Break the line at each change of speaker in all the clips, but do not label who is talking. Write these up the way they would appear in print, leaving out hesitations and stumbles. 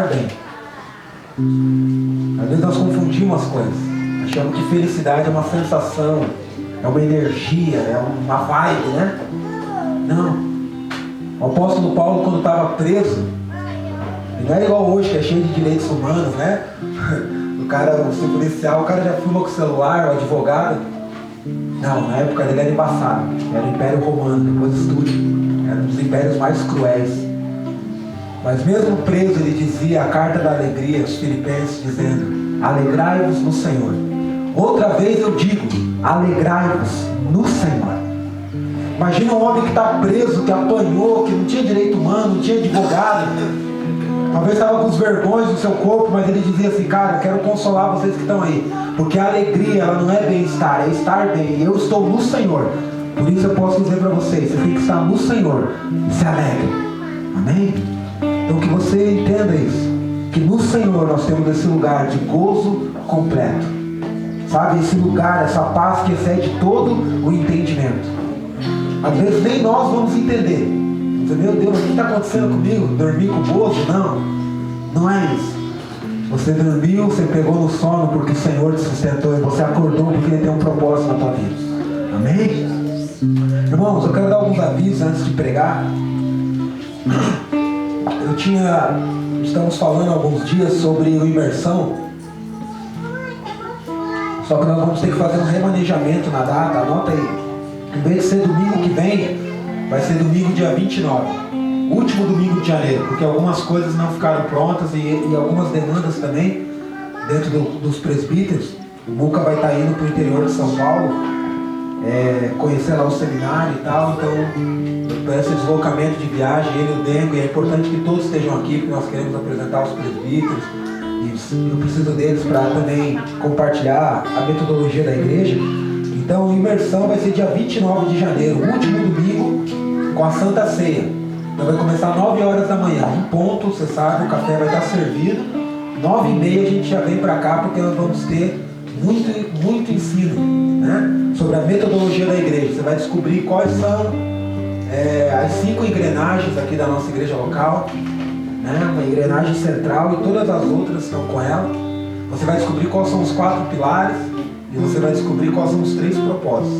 bem. Às vezes nós confundimos as coisas. Achamos que felicidade é uma sensação, é uma energia, é uma vibe, né? Não. O apóstolo Paulo, quando estava preso, ele não é igual hoje, que é cheio de direitos humanos, né? O policial, o cara já filma com o celular, o advogado. Não, na época dele era embaçado. Era o Império Romano, depois estude. Era um dos impérios mais cruéis. Mas mesmo preso, ele dizia a carta da alegria aos Filipenses, dizendo: alegrai-vos no Senhor. Outra vez eu digo, alegrai-vos no Senhor. Imagina um homem que está preso, que apanhou, que não tinha direito humano, não tinha advogado. Talvez estava com os vergões no seu corpo, mas ele dizia assim: cara, eu quero consolar vocês que estão aí. Porque a alegria, ela não é bem-estar, é estar bem. Eu estou no Senhor. Por isso eu posso dizer para vocês, você tem que estar no Senhor e se alegre. Amém? Então que você entenda isso, que no Senhor nós temos esse lugar de gozo completo, sabe, esse lugar, essa paz que excede todo o entendimento. Às vezes nem nós vamos entender. Você, meu Deus, o que está acontecendo comigo? Dormi com gozo? Não, não é isso. Você dormiu, você pegou no sono porque o Senhor te sustentou, e você acordou porque Ele tem um propósito na tua vida. Amém? Irmãos, eu quero dar alguns avisos antes de pregar. Estamos falando há alguns dias sobre o imersão. Só que nós vamos ter que fazer um remanejamento na data. Anota aí. Em vez de ser domingo que vem, vai ser domingo dia 29. Último domingo de janeiro. Porque algumas coisas não ficaram prontas e algumas demandas também dentro dos presbíteros. O Muca vai estar indo para o interior de São Paulo, conhecer lá o seminário e tal. Então, para esse deslocamento de viagem, ele e o Dengo, e é importante que todos estejam aqui, porque nós queremos apresentar os presbíteros, e eu preciso deles para também compartilhar a metodologia da igreja. Então a imersão vai ser dia 29 de janeiro, último domingo, com a Santa Ceia. Então vai começar às 9 horas da manhã, em ponto, você sabe, o café vai estar servido. 9h30 a gente já vem para cá, porque nós vamos ter muito ensino, né, sobre a metodologia da igreja. Você vai descobrir quais são as 5 engrenagens aqui da nossa igreja local, né? Uma engrenagem central e todas as outras estão com ela. Você vai descobrir quais são os 4 pilares e você vai descobrir quais são os 3 propósitos.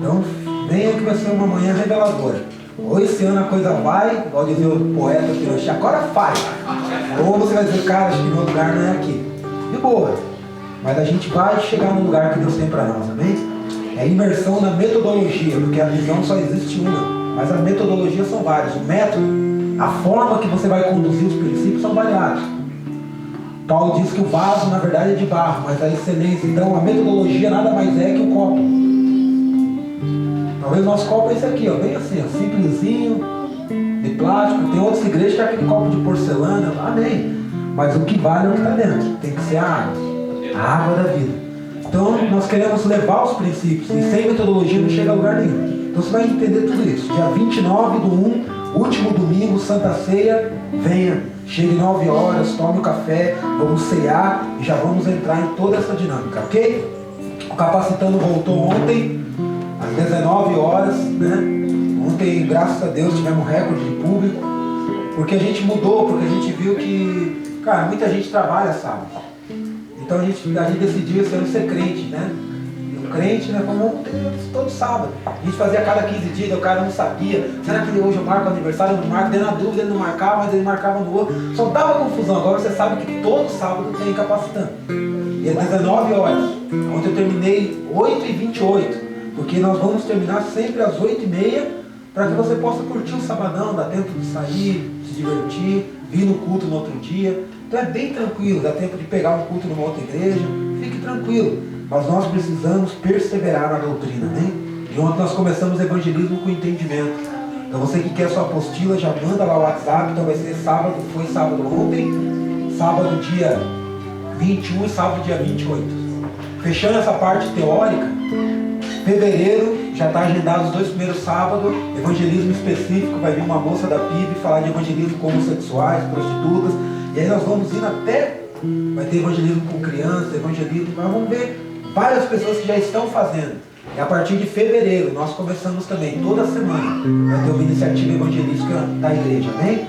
Então venha que vai ser uma manhã reveladora. Ou esse ano a coisa vai, igual dizia o poeta Pinochet, agora vai. Ou você vai dizer, cara, acho que meu lugar não é aqui. De boa, mas a gente vai chegar no lugar que Deus tem para nós, amém? É imersão na metodologia, porque a visão só existe uma. Mas as metodologias são várias. O método, a forma que você vai conduzir os princípios são variados. Paulo diz que o vaso, na verdade, é de barro, mas a excelência. Então, a metodologia nada mais é que o copo. Talvez o nosso copo é esse aqui, ó, bem assim, ó, simplesinho, de plástico. Tem outras igrejas que é aquele copo de porcelana. Amém. Mas o que vale é o que está dentro. Tem que ser a água da vida. Então, nós queremos levar os princípios. E sem metodologia não chega a lugar nenhum. Então você vai entender tudo isso. Dia 29/1, último domingo, Santa Ceia, venha, chegue 9 horas, tome o café, vamos cear e já vamos entrar em toda essa dinâmica, ok? O Capacitando voltou ontem, às 19 horas, né? Ontem, graças a Deus, tivemos recorde de público, porque a gente mudou, porque a gente viu que, cara, muita gente trabalha sábado. Então a gente decidiu esse ano ser crente, né? Crente, né? Como todo sábado. A gente fazia a cada 15 dias, o cara não sabia. Será que hoje eu marco o aniversário? Eu não marco, deu na dúvida, ele não marcava, mas ele marcava no outro. Só dava confusão. Agora você sabe que todo sábado tem Capacitando. E é 19 horas. Ontem eu terminei 8h28. Porque nós vamos terminar sempre às 8h30, para que você possa curtir o sabadão, dá tempo de sair, se divertir, vir no culto no outro dia. Então é bem tranquilo, dá tempo de pegar um culto numa outra igreja. Fique tranquilo. Mas nós precisamos perseverar na doutrina, né? E ontem nós começamos evangelismo com entendimento. Então você que quer sua apostila, já manda lá o WhatsApp. Então vai ser sábado, foi sábado ontem, sábado dia 21 e sábado dia 28. Fechando essa parte teórica, fevereiro já está agendado os 2 primeiros sábados, evangelismo específico, vai vir uma moça da PIB falar de evangelismo com homossexuais, prostitutas, e aí nós vamos indo até, vai ter evangelismo com crianças, evangelismo, nós vamos ver várias pessoas que já estão fazendo. E a partir de fevereiro nós começamos também, toda semana, vai ter uma iniciativa evangelística da igreja, amém?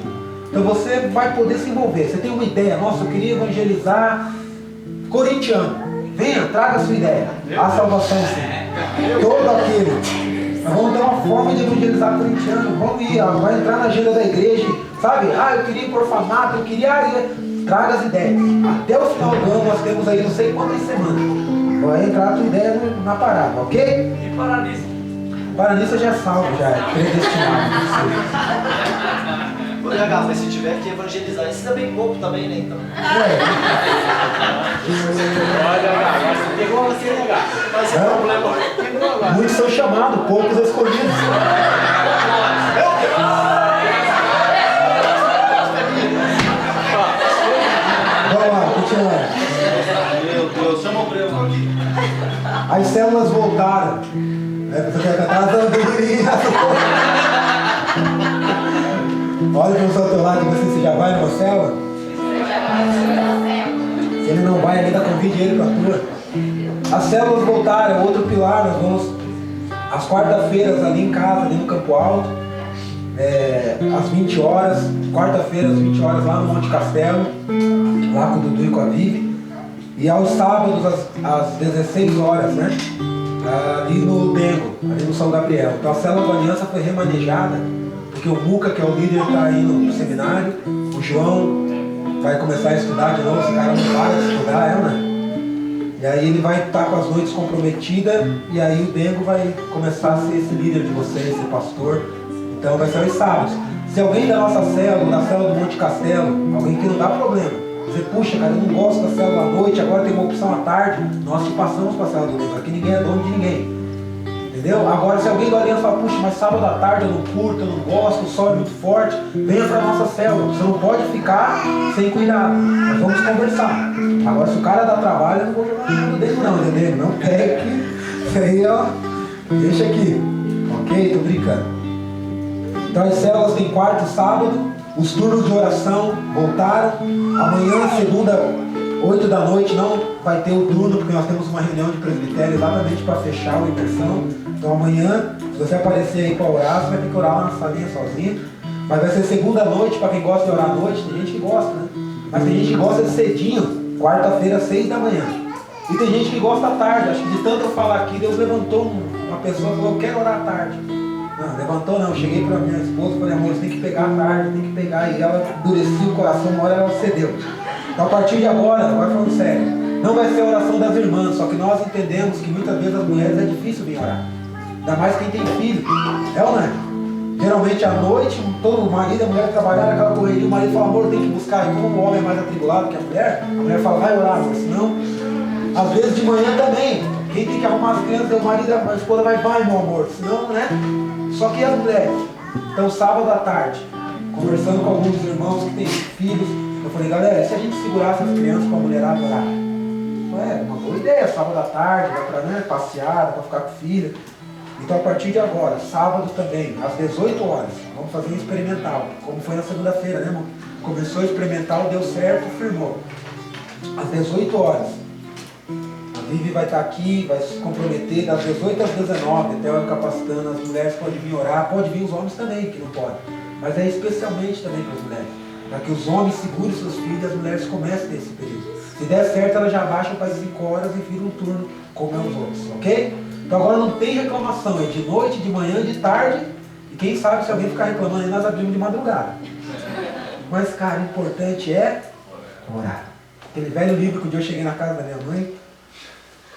Então Então você vai poder se envolver. Você tem uma ideia, nossa, eu queria evangelizar corintiano. Venha, traga a sua ideia. A salvação sim. Todo aquele. Nós vamos ter uma forma de evangelizar corintiano. Vamos ir, vai entrar na agenda da igreja. Sabe? Eu queria ir por orfanato, eu queria. Traga as ideias. Até o final do ano nós temos aí não sei quantas semanas. Vai entrar a tua ideia na parada, ok?
E Paranista?
Paranista já é salvo, já é predestinado.
Ô, H, mas se tiver que evangelizar, isso é bem pouco também, né? Então.
Olha, H, você pegou você, né, H? Mas é problema. Pegou agora.
Muitos são chamados, poucos escolhidos. Vamos lá, continuando.
Meu Deus, chama o primo aqui.
As células voltaram. Você quer cantar as andorinhas? Olha para o seu teu lado e diz assim, você já vai numa célula? Se ele não vai ainda, convide ele para a tua. As células voltaram, outro pilar, nós vamos às quarta-feiras ali em casa, ali no Campo Alto, às 20 horas, quarta-feira às 20 horas lá no Monte Castelo, lá com o Dudu e com a Vivi, e aos sábados às 16 horas, né? Ali no Dengo, ali no São Gabriel. Então a célula da aliança foi remanejada, porque o Muca, que é o líder, está indo no seminário, o João vai começar a estudar de novo, esse cara não para de estudar, né? E aí ele vai estar com as noites comprometidas, e aí o Dengo vai começar a ser esse líder de vocês, esse pastor. Então vai ser aos sábados. Se alguém da nossa célula, da célula do Monte Castelo, alguém que não dá problema, você, puxa, cara, eu não gosto da célula à noite, agora tem uma opção à tarde, nós te passamos para a célula do Dengo, aqui ninguém é dono de ninguém. Entendeu? Agora, se alguém da aliança fala, puxa, mas sábado à tarde eu não curto, eu não gosto, o sol é muito forte, venha para a nossa célula. Você não pode ficar sem cuidado. Nós vamos conversar. Agora, se o cara dá trabalho, eu não vou jogar nada dele não, entendeu? Não pegue. Isso aí, ó, deixa aqui. Ok? Tô brincando. Então, as células têm quarto e sábado. Os turnos de oração voltaram. Amanhã, segunda, 8 da noite, não vai ter o turno, porque nós temos uma reunião de presbitério exatamente para fechar a imersão. Então amanhã, se você aparecer aí para orar, você vai ter que orar lá na salinha sozinho. Mas vai ser segunda noite, para quem gosta de orar à noite, tem gente que gosta, né? Mas tem gente que gosta de cedinho, quarta-feira, 6 da manhã. E tem gente que gosta à tarde. Acho que de tanto eu falar aqui, Deus levantou uma pessoa e falou, eu quero orar à tarde. Não, levantou não, cheguei para minha esposa e falei, amor, você tem que pegar à tarde, tem que pegar. E ela endurecia o coração, uma hora ela cedeu. Então a partir de agora falando sério, não vai ser a oração das irmãs, só que nós entendemos que muitas vezes as mulheres é difícil vir orar. Ainda mais quem tem filho, é ou não é? Geralmente à noite, todo o marido e a mulher trabalhar naquela correria, o marido fala, amor, tem que buscar. E como o homem é mais atribulado que a mulher fala, vai orar, amor, senão, às vezes de manhã também, quem tem que arrumar as crianças é o marido, a esposa vai, meu amor, senão, né? Só que as mulheres. Então sábado à tarde, conversando com alguns irmãos que têm filhos, eu falei, galera, e se a gente segurasse as crianças para a mulherada orar? Uma boa ideia, sábado à tarde, dá para, né, passear, dá para ficar com o filho. Então a partir de agora, sábado também, às 18 horas, vamos fazer um experimental, como foi na segunda-feira, né, irmão? Começou o experimental, deu certo, firmou. Às 18 horas, a Vivi vai estar aqui, vai se comprometer das 18 às 19, até eu capacitando, as mulheres podem vir orar, pode vir os homens também, que não podem, mas é especialmente também para as mulheres, para que os homens segurem seus filhos e as mulheres comecem nesse período. Se der certo, elas já baixam para as 5 horas e viram um turno como é os outros, ok? Então agora não tem reclamação, é de noite, de manhã, de tarde, e quem sabe se alguém ficar reclamando aí, nós abrimos de madrugada. Mas, cara, o importante é orar. Aquele velho livro que um dia eu cheguei na casa da minha mãe,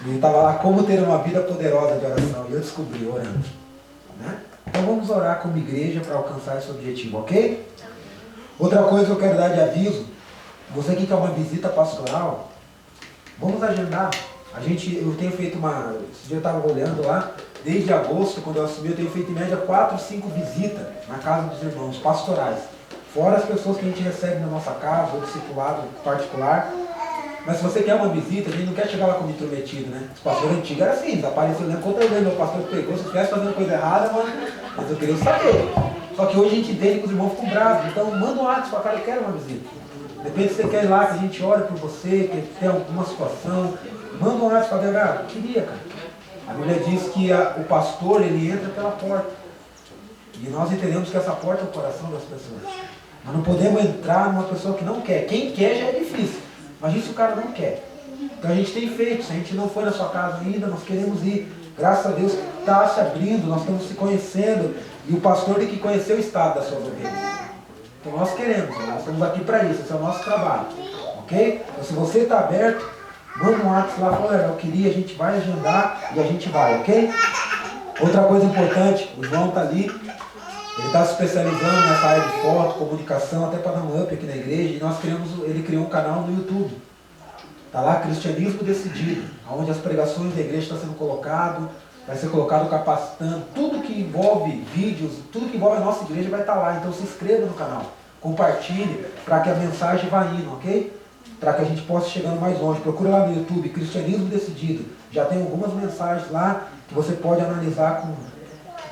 e estava lá, como ter uma vida poderosa de oração, e eu descobri, orando. Né? Então vamos orar como igreja para alcançar esse objetivo, ok? Outra coisa que eu quero dar de aviso, você que quer uma visita pastoral, vamos agendar. Eu tenho feito esse dia eu estava olhando lá, desde agosto, quando eu assumi, eu tenho feito em média 4 ou 5 visitas na casa dos irmãos, pastorais. Fora as pessoas que a gente recebe na nossa casa, ou discipulado particular. Mas se você quer uma visita, a gente não quer chegar lá como intrometido, né? Os pastores antigos eram assim, desapareceram, lembra quanto eu lembro, meu pastor pegou, se estivesse fazendo coisa errada, mano, mas eu queria saber. Só que hoje a gente entende que os irmãos ficam bravos, então manda um WhatsApp para cara, eu quero uma visita. Depende se você quer ir lá, que a gente ore por você, que tem alguma situação. Manda um WhatsApp para ver, eu queria, cara. A Bíblia diz que o pastor, ele entra pela porta. E nós entendemos que essa porta é o coração das pessoas. Nós não podemos entrar numa pessoa que não quer. Quem quer já é difícil. Imagina se o cara não quer. Então a gente tem feito. Se a gente não foi na sua casa ainda, nós queremos ir. Graças a Deus está se abrindo, nós estamos se conhecendo. E o pastor tem que conhecer o estado das suas ovelhas. Então nós queremos, nós estamos aqui para isso. Esse é o nosso trabalho. Ok? Então se você está aberto, manda um WhatsApp lá, fala, eu queria, a gente vai agendar e a gente vai, ok? Outra coisa importante, o João está ali. Ele está se especializando nessa área de foto, comunicação, até para dar um up aqui na igreja. E ele criou um canal no YouTube. Está lá, Cristianismo Decidido, onde as pregações da igreja estão sendo colocado, vai ser colocado capacitando. Tudo que envolve vídeos, tudo que envolve a nossa igreja vai estar lá. Então se inscreva no canal, compartilhe, para que a mensagem vá indo, ok? Para que a gente possa ir chegando mais longe. Procura lá no YouTube, Cristianismo Decidido. Já tem algumas mensagens lá que você pode analisar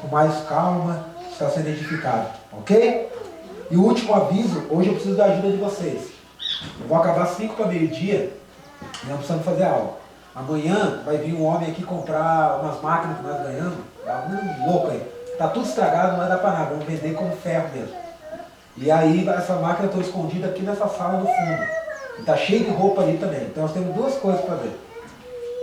com mais calma, está sendo edificado, ok? E o último aviso, hoje eu preciso da ajuda de vocês. Eu vou acabar 5 para meio-dia e nós precisamos fazer aula. Amanhã vai vir um homem aqui comprar umas máquinas que nós ganhamos, um louco aí. Está tudo estragado, não vai dar para nada, vamos vender como ferro mesmo. E aí essa máquina está escondida aqui nessa sala do fundo. E está cheio de roupa ali também. Então nós temos 2 coisas para ver.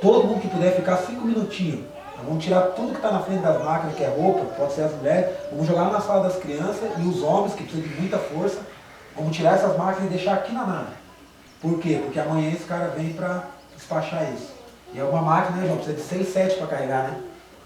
Todo mundo que puder ficar 5 minutinhos. Nós vamos tirar tudo que está na frente das máquinas, que é roupa, pode ser as mulheres. Vamos jogar na sala das crianças e os homens, que precisam de muita força. Vamos tirar essas máquinas e deixar aqui na nave. Por quê? Porque amanhã esse cara vem para despachar isso. E é uma máquina, né, João? Precisa de 6, 7 para carregar, né?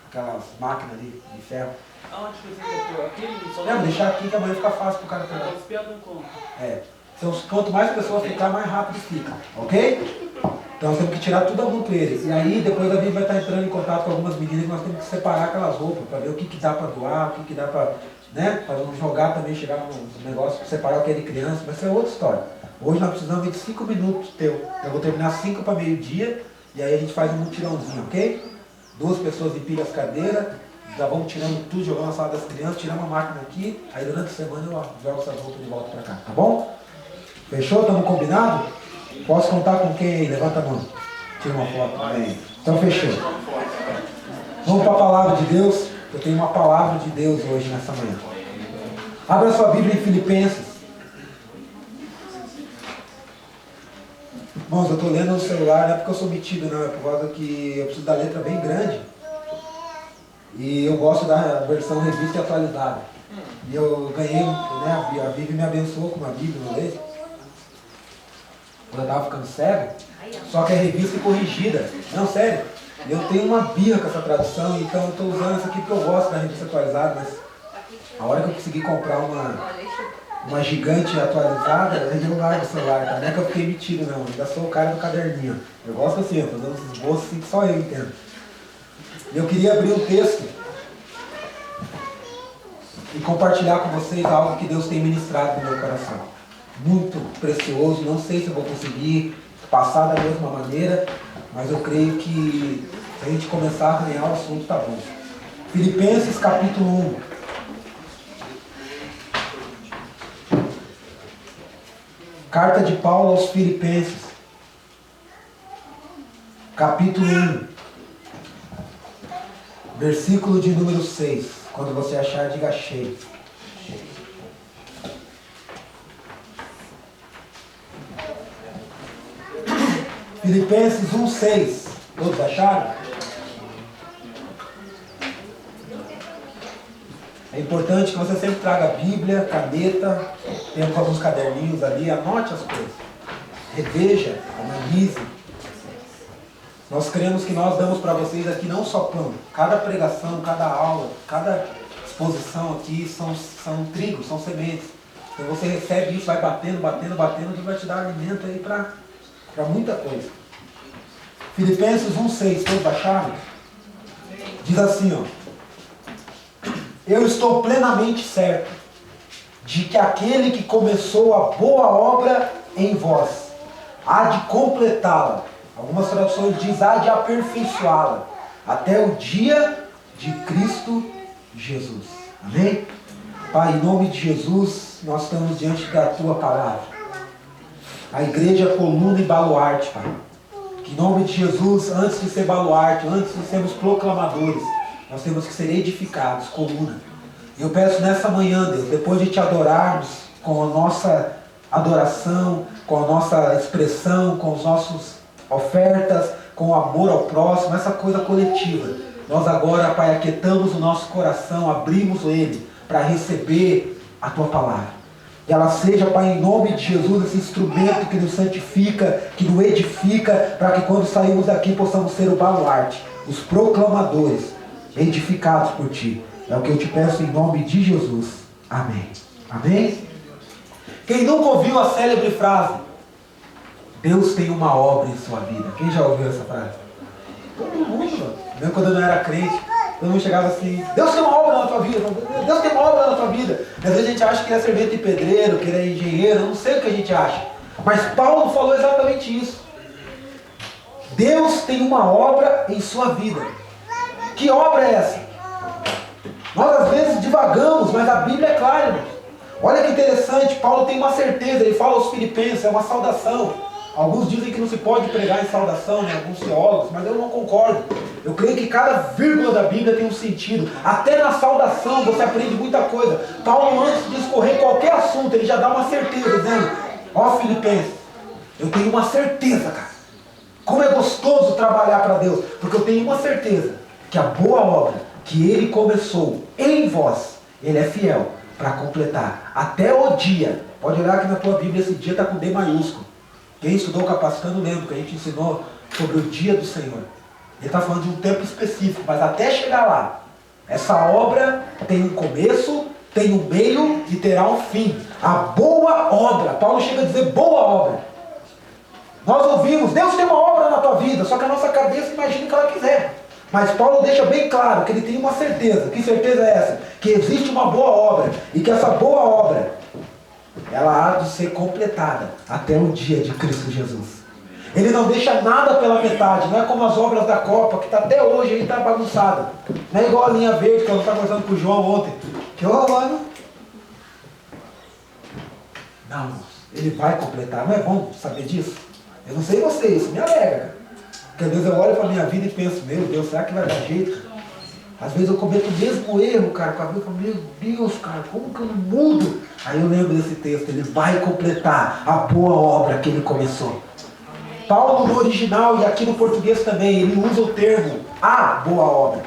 Aquelas máquinas ali de ferro.
Aonde que você comprou? Aqui? Só
Vamos deixar aqui que amanhã fica fácil para o cara pegar.
Os piados não compram.
É. Então, quanto mais pessoas ficar, mais rápido fica. Ok? Então nós temos que tirar tudo a muito eles. E aí depois a gente vai estar entrando em contato com algumas meninas que nós temos que separar aquelas roupas para ver o que dá para doar, o que dá para, né? Para não jogar também, chegar no negócio, separar o que é de criança, vai ser outra história. Hoje nós precisamos de 5 minutos teu. Eu vou terminar 5 para meio-dia e aí a gente faz um mutirãozinho, ok? 2 pessoas empilham as cadeiras, já vamos tirando tudo, jogando na sala das crianças, tiramos a máquina aqui, aí durante a semana eu jogo essas roupas de volta para cá, tá bom? Fechou? Estamos combinados? Posso contar com quem aí? Levanta a mão. Tira uma foto. Aí. Então fechou. Vamos para a palavra de Deus. Eu tenho uma palavra de Deus hoje nessa manhã. Abra sua Bíblia em Filipenses. Irmãos, eu estou lendo no celular, não é porque eu sou metido, não. É por causa que eu preciso da letra bem grande. E eu gosto da versão revista e atualizada. E eu ganhei, né? A Bíblia me abençoou com uma Bíblia uma vez. Quando eu estava ficando cego, só que é revista e corrigida. Não, sério. Eu tenho uma birra com essa tradução, então eu estou usando essa aqui porque eu gosto da revista atualizada, mas a hora que eu consegui comprar uma gigante atualizada, eu não largo o celular, tá? Não é que eu fiquei metido não, ainda sou o cara do caderninho. Eu gosto assim, fazendo uns esboços assim que só eu entendo. E eu queria abrir um texto e compartilhar com vocês algo que Deus tem ministrado no meu coração. Muito precioso, não sei se eu vou conseguir passar da mesma maneira, mas eu creio que se a gente começar a arranhar o assunto, tá bom. Filipenses capítulo 1. Carta de Paulo aos Filipenses, capítulo 1, versículo de número 6. Quando você achar, diga cheio. Filipenses 1,6. Todos acharam? É importante que você sempre traga a Bíblia, caneta, temos alguns caderninhos ali, anote as coisas. Reveja, analise. Nós queremos que nós damos para vocês aqui não só pão. Cada pregação, cada aula, cada exposição aqui são trigo, são sementes. Então você recebe isso, vai batendo, Deus vai te dar alimento aí para muita coisa. Filipenses 1,6, todos acharam? Diz assim, ó. Eu estou plenamente certo de que aquele que começou a boa obra em vós há de completá-la. Algumas traduções dizem há de aperfeiçoá-la até o dia de Cristo Jesus. Amém? Pai, em nome de Jesus, nós estamos diante da Tua palavra. A igreja é coluna e baluarte, Pai. Que em nome de Jesus, antes de ser baluarte, antes de sermos proclamadores, nós temos que ser edificados, coluna. E eu peço nessa manhã, Deus, depois de te adorarmos, com a nossa adoração, com a nossa expressão, com as nossas ofertas, com o amor ao próximo, essa coisa coletiva. Nós agora, Pai, aquietamos o nosso coração, abrimos ele para receber a Tua palavra. Que ela seja, Pai, em nome de Jesus, esse instrumento que nos santifica, que nos edifica, para que quando saímos daqui possamos ser o baluarte, os proclamadores, edificados por Ti. É o que eu te peço em nome de Jesus. Amém. Amém? Quem nunca ouviu a célebre frase, Deus tem uma obra em sua vida? Quem já ouviu essa frase? Todo mundo. Mesmo quando eu não era crente, todo mundo chegava assim, Deus tem uma obra na tua vida, Deus tem uma obra na tua vida. Às vezes a gente acha que ele é servente de pedreiro, que ele é engenheiro, eu não sei o que a gente acha. Mas Paulo falou exatamente isso. Deus tem uma obra em sua vida. Que obra é essa? Nós às vezes divagamos, mas a Bíblia é clara, irmãos. Olha que interessante, Paulo tem uma certeza, ele fala aos filipenses, é uma saudação. Alguns dizem que não se pode pregar em saudação, né? Alguns teólogos, mas eu não concordo. Eu creio que cada vírgula da Bíblia tem um sentido. Até na saudação você aprende muita coisa. Paulo, antes de escorrer qualquer assunto, ele já dá uma certeza, dizendo, ó Filipenses, eu tenho uma certeza, cara. Como é gostoso trabalhar para Deus, porque eu tenho uma certeza, que a boa obra que Ele começou em vós, Ele é fiel para completar até o dia. Pode olhar aqui na tua Bíblia, esse dia está com D maiúsculo. Quem estudou Capacitando lembra que a gente ensinou sobre o dia do Senhor. Ele está falando de um tempo específico, mas até chegar lá, essa obra tem um começo, tem um meio e terá um fim. A boa obra, Paulo chega a dizer boa obra. Nós ouvimos, Deus tem uma obra na tua vida, só que a nossa cabeça imagina o que ela quiser. Mas Paulo deixa bem claro que ele tem uma certeza. Que certeza é essa? Que existe uma boa obra e que essa boa obra, ela há de ser completada até o dia de Cristo Jesus. Ele não deixa nada pela metade, não é como as obras da Copa, que está até hoje aí, está bagunçada. Não é igual a linha verde que eu estava conversando com o João ontem. Que, mano, não, ele vai completar. Não é bom saber disso? Eu não sei você, isso me alegra, cara. Porque às vezes eu olho para a minha vida e penso, meu Deus, será que vai dar jeito? Às vezes eu cometo o mesmo erro, cara, com a vida, meu Deus, cara, como que eu não mudo? Aí eu lembro desse texto, ele vai completar a boa obra que ele começou. Paulo no original e aqui no português também, ele usa o termo a boa obra.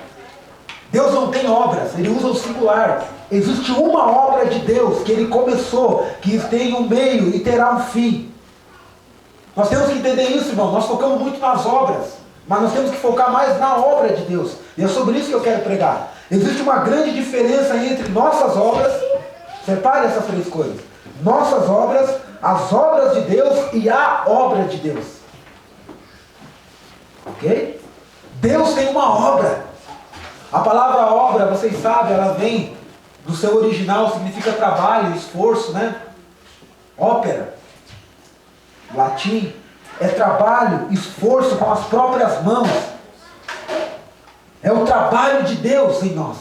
Deus não tem obras, ele usa o singular. Existe uma obra de Deus que ele começou, que tem um meio e terá um fim. Nós temos que entender isso, irmão. Nós focamos muito nas obras, mas nós temos que focar mais na obra de Deus. E é sobre isso que eu quero pregar. Existe uma grande diferença entre nossas obras, separe essas três coisas. Nossas obras, as obras de Deus e a obra de Deus. Ok? Deus tem uma obra. A palavra obra, vocês sabem, ela vem do seu original, significa trabalho, esforço, né? Ópera. Latim, é trabalho, esforço com as próprias mãos. É o trabalho de Deus em nós.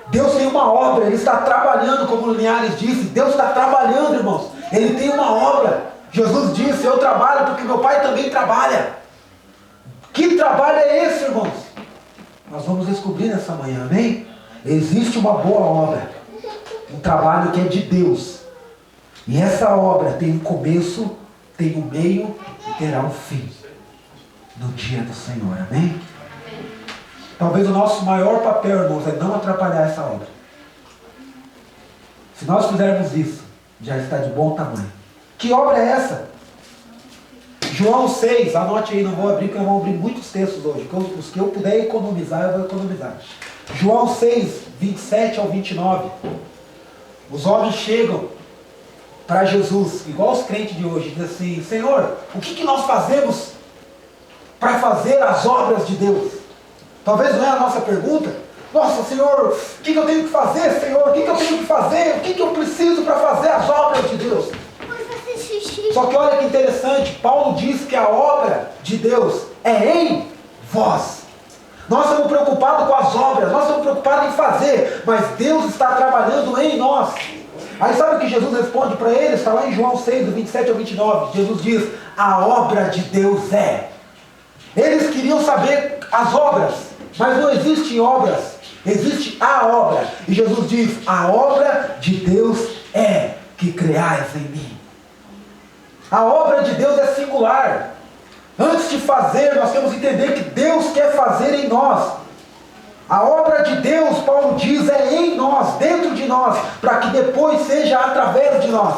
Deus tem uma obra, Ele está trabalhando, como o Linhares disse. Deus está trabalhando, irmãos. Ele tem uma obra. Jesus disse, eu trabalho porque meu Pai também trabalha. Que trabalho é esse, irmãos? Nós vamos descobrir nessa manhã, amém? Existe uma boa obra. Um trabalho que é de Deus. E essa obra tem um começo, tem um meio e terá um fim no dia do Senhor, amém? Talvez o nosso maior papel, irmãos, é não atrapalhar essa obra. Se nós fizermos isso, já está de bom tamanho. Que obra é essa? João 6, anote aí, não vou abrir porque eu vou abrir muitos textos hoje. Os que eu puder economizar, eu vou economizar. João 6, 27 ao 29. Os homens chegam para Jesus, igual os crentes de hoje, diz assim, Senhor, o que nós fazemos para fazer as obras de Deus? Talvez não é a nossa pergunta. Nossa, Senhor, o que eu tenho que fazer, Senhor? O que eu tenho que fazer? O que eu preciso para fazer as obras de Deus? Só que olha que interessante, Paulo diz que a obra de Deus é em vós. Nós estamos preocupados com as obras, nós estamos preocupados em fazer, mas Deus está trabalhando em nós. Aí sabe o que Jesus responde para eles? Está lá em João 6, do 27 ao 29. Jesus diz, a obra de Deus é. Eles queriam saber as obras, mas não existem obras, existe a obra. E Jesus diz, a obra de Deus é que creais em mim. A obra de Deus é singular. Antes de fazer, nós temos que entender que Deus quer fazer em nós. A obra de Deus, Paulo diz, é em nós, dentro de nós, para que depois seja através de nós.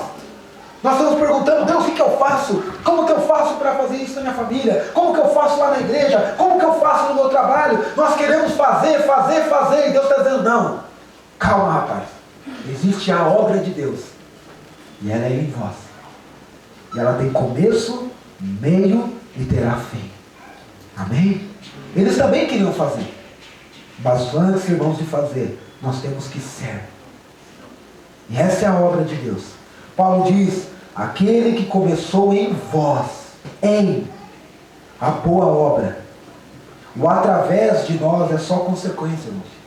Nós estamos perguntando, Deus, o que eu faço? Como que eu faço para fazer isso na minha família? Como que eu faço lá na igreja? Como que eu faço no meu trabalho? Nós queremos fazer, e Deus está dizendo, não. Calma, rapaz. Existe a obra de Deus. E ela é em vós. E ela tem começo, meio e terá fim. Amém? Eles também queriam fazer. Mas antes, irmãos, de fazer, nós temos que ser. E essa é a obra de Deus. Paulo diz, aquele que começou em vós, a boa obra. O através de nós é só consequência, irmãos.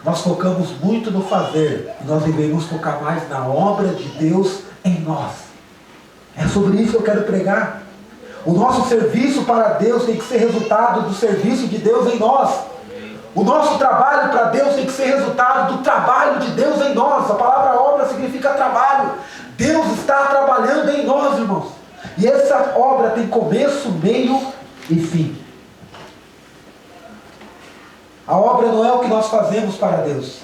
Nós focamos muito no fazer, e nós devemos focar mais na obra de Deus em nós. É sobre isso que eu quero pregar. O nosso serviço para Deus tem que ser resultado do serviço de Deus em nós. O nosso trabalho para Deus tem que ser resultado do trabalho de Deus em nós. A palavra obra significa trabalho. Deus está trabalhando em nós, irmãos. E essa obra tem começo, meio e fim. A obra não é o que nós fazemos para Deus.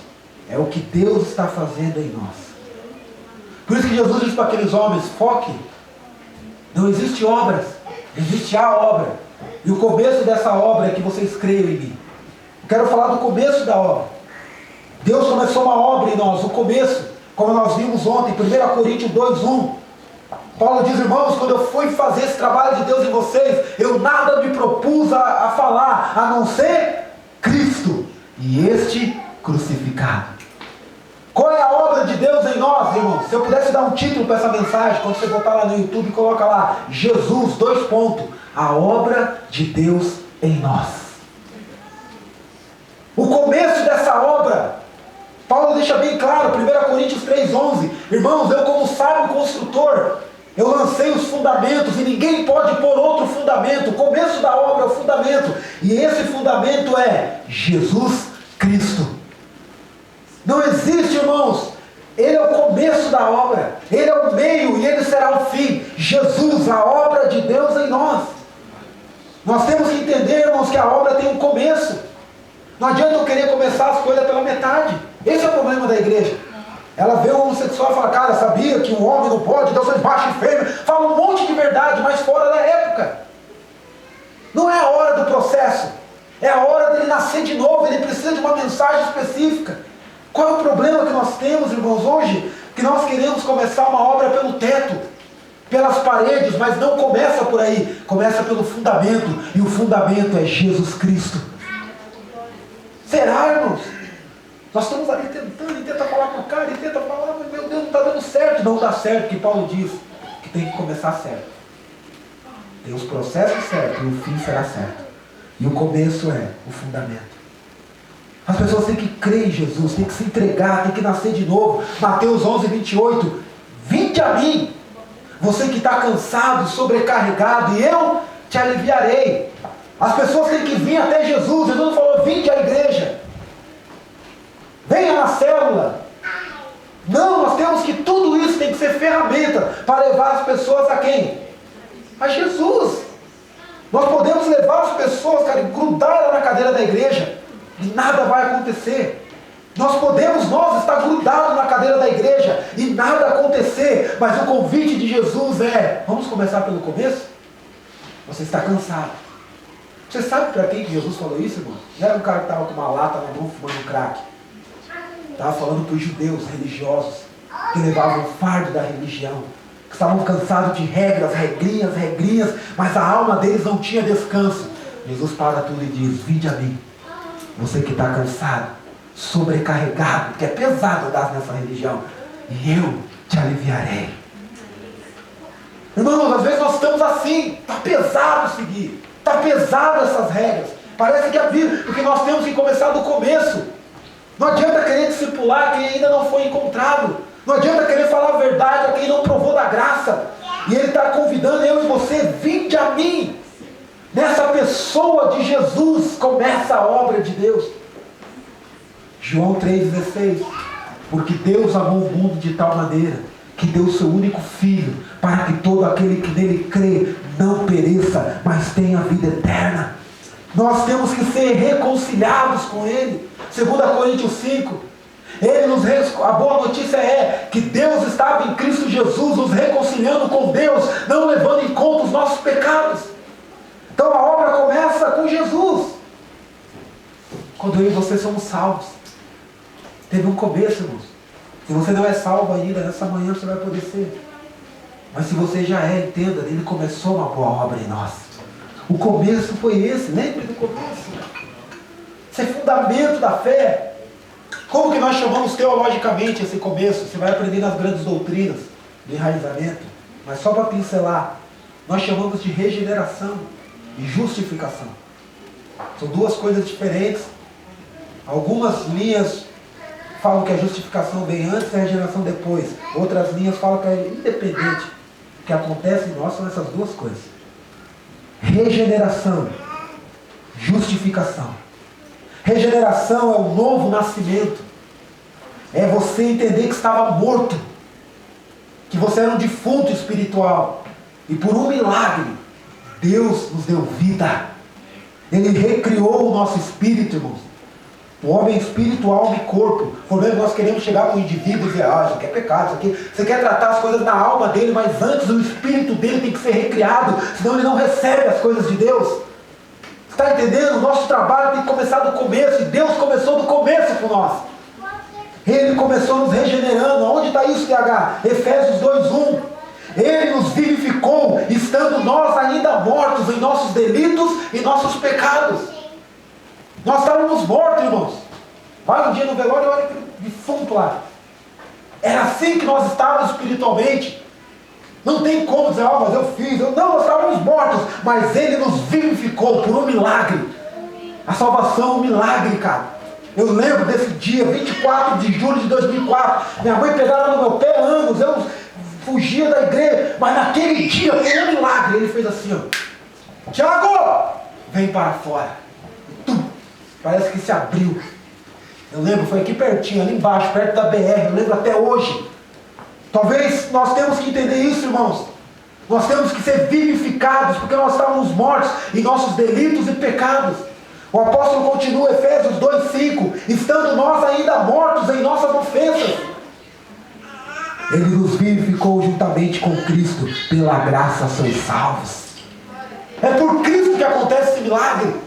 É o que Deus está fazendo em nós. Por isso que Jesus disse para aqueles homens, foque. Não existe obras. Existe a obra. E o começo dessa obra é que vocês creiam em mim. Quero falar do começo da obra. Deus começou uma obra em nós, o começo, como nós vimos ontem, 1 Coríntios 2:1. Paulo diz, irmãos, quando eu fui fazer esse trabalho de Deus em vocês, eu nada me propus a falar, a não ser Cristo e este crucificado. Qual é a obra de Deus em nós, irmãos? Se eu pudesse dar um título para essa mensagem, quando você botar lá no YouTube, coloca lá, Jesus, a obra de Deus em nós. O começo dessa obra, Paulo deixa bem claro, 1 Coríntios 3:11, irmãos, eu como sábio construtor, eu lancei os fundamentos e ninguém pode pôr outro fundamento. O começo da obra é o fundamento, e esse fundamento é Jesus Cristo. Não existe, irmãos, Ele é o começo da obra, Ele é o meio e Ele será o fim. Jesus, a obra de Deus em nós. Nós temos que entender, irmãos, que a obra tem um começo. Não adianta eu querer começar as coisas pela metade. Esse é o problema da igreja. Ela vê o homossexual e fala, cara, sabia que o homem não pode, Deus fez macho e fêmea. Fala um monte de verdade, mas fora da época. Não é a hora do processo. É a hora dele nascer de novo. Ele precisa de uma mensagem específica. Qual é o problema que nós temos, irmãos, hoje? Que nós queremos começar uma obra pelo teto, pelas paredes, mas não começa por aí. Começa pelo fundamento. E o fundamento é Jesus Cristo. Será, irmãos? Nós estamos ali tentando, e tenta falar com o cara, e tenta falar, mas meu Deus, não está dando certo. Não dá certo, que Paulo diz que tem que começar certo. Tem os processos certos, e o fim será certo. E o começo é o fundamento. As pessoas têm que crer em Jesus, têm que se entregar, têm que nascer de novo. Mateus 11:28. Vinde a mim, você que está cansado, sobrecarregado, e eu te aliviarei. As pessoas têm que vir até Jesus. Jesus falou, vinde à igreja. Venha na célula. Não, nós temos que, tudo isso tem que ser ferramenta para levar as pessoas a quem? A Jesus. Nós podemos levar as pessoas, cara, grudadas na cadeira da igreja e nada vai acontecer. Nós podemos, estar grudados na cadeira da igreja e nada acontecer, mas o convite de Jesus é, vamos começar pelo começo? Você está cansado. Você sabe para quem que Jesus falou isso, irmão? Não era um cara que estava com uma lata na mão fumando crack. Estava falando para os judeus religiosos que levavam o fardo da religião, que estavam cansados de regras, regrinhas, mas a alma deles não tinha descanso. Jesus para tudo e diz, vinde a mim, você que está cansado, sobrecarregado, porque é pesado andar nessa religião, e eu te aliviarei. Irmãos, às vezes nós estamos assim, está pesado seguir. Está pesado essas regras. Parece que é vida, porque nós temos que começar do começo. Não adianta querer discipular quem ainda não foi encontrado. Não adianta querer falar a verdade a quem não provou da graça. E Ele está convidando eu e você, vinde a mim. Nessa pessoa de Jesus começa a obra de Deus. João 3,16. Porque Deus amou o mundo de tal maneira que deu o seu único Filho, para que todo aquele que nele crê não pereça, mas tenha vida eterna. Nós temos que ser reconciliados com Ele. 2 Coríntios 5. A boa notícia é que Deus estava em Cristo Jesus, nos reconciliando com Deus, não levando em conta os nossos pecados. Então a obra começa com Jesus. Quando eu e você somos salvos. Teve um começo, irmãos. Se você não é salvo ainda, nessa manhã você vai poder ser. Mas se você já é, entenda, Ele começou uma boa obra em nós. O começo foi esse, lembre do começo. Isso é fundamento da fé. Como que nós chamamos teologicamente esse começo? Você vai aprender nas grandes doutrinas do enraizamento. Mas só para pincelar, nós chamamos de regeneração e justificação. São duas coisas diferentes. Algumas linhas falam que a justificação vem antes e a regeneração depois. Outras linhas falam que é independente. O que acontece em nós são essas duas coisas. Regeneração, justificação. Regeneração é o novo nascimento. É você entender que estava morto. Que você era um defunto espiritual. E por um milagre, Deus nos deu vida. Ele recriou o nosso espírito, irmãos. O homem espírito, alma e corpo. O problema é que nós queremos chegar para o indivíduo e dizer, isso aqui é pecado, isso aqui. Você quer tratar as coisas na alma dele, mas antes o espírito dele tem que ser recriado, senão ele não recebe as coisas de Deus. Está entendendo? O nosso trabalho tem que começar do começo, e Deus começou do começo com nós. Ele começou nos regenerando. Onde está isso, TH? Efésios 2:1. Ele nos vivificou, estando nós ainda mortos em nossos delitos e nossos pecados. Nós estávamos mortos, irmãos. Vai um dia no velório e olha aquele defunto lá. Era assim que nós estávamos espiritualmente. Não tem como dizer, mas eu fiz. Não, nós estávamos mortos. Mas Ele nos vivificou por um milagre. A salvação é um milagre, cara. Eu lembro desse dia, 24 de julho de 2004. Minha mãe pegava no meu pé anos. Eu fugia da igreja. Mas naquele dia foi um milagre. Ele fez assim, ó. Tiago, vem para fora. Parece que se abriu. Eu lembro, foi aqui pertinho, ali embaixo, perto da BR. Eu lembro até hoje. Talvez nós temos que entender isso, irmãos. Nós temos que ser vivificados, porque nós estávamos mortos em nossos delitos e pecados. O apóstolo continua, Efésios 2:5. Estando nós ainda mortos em nossas ofensas, Ele nos vivificou juntamente com Cristo. Pela graça sois salvos. É por Cristo que acontece esse milagre.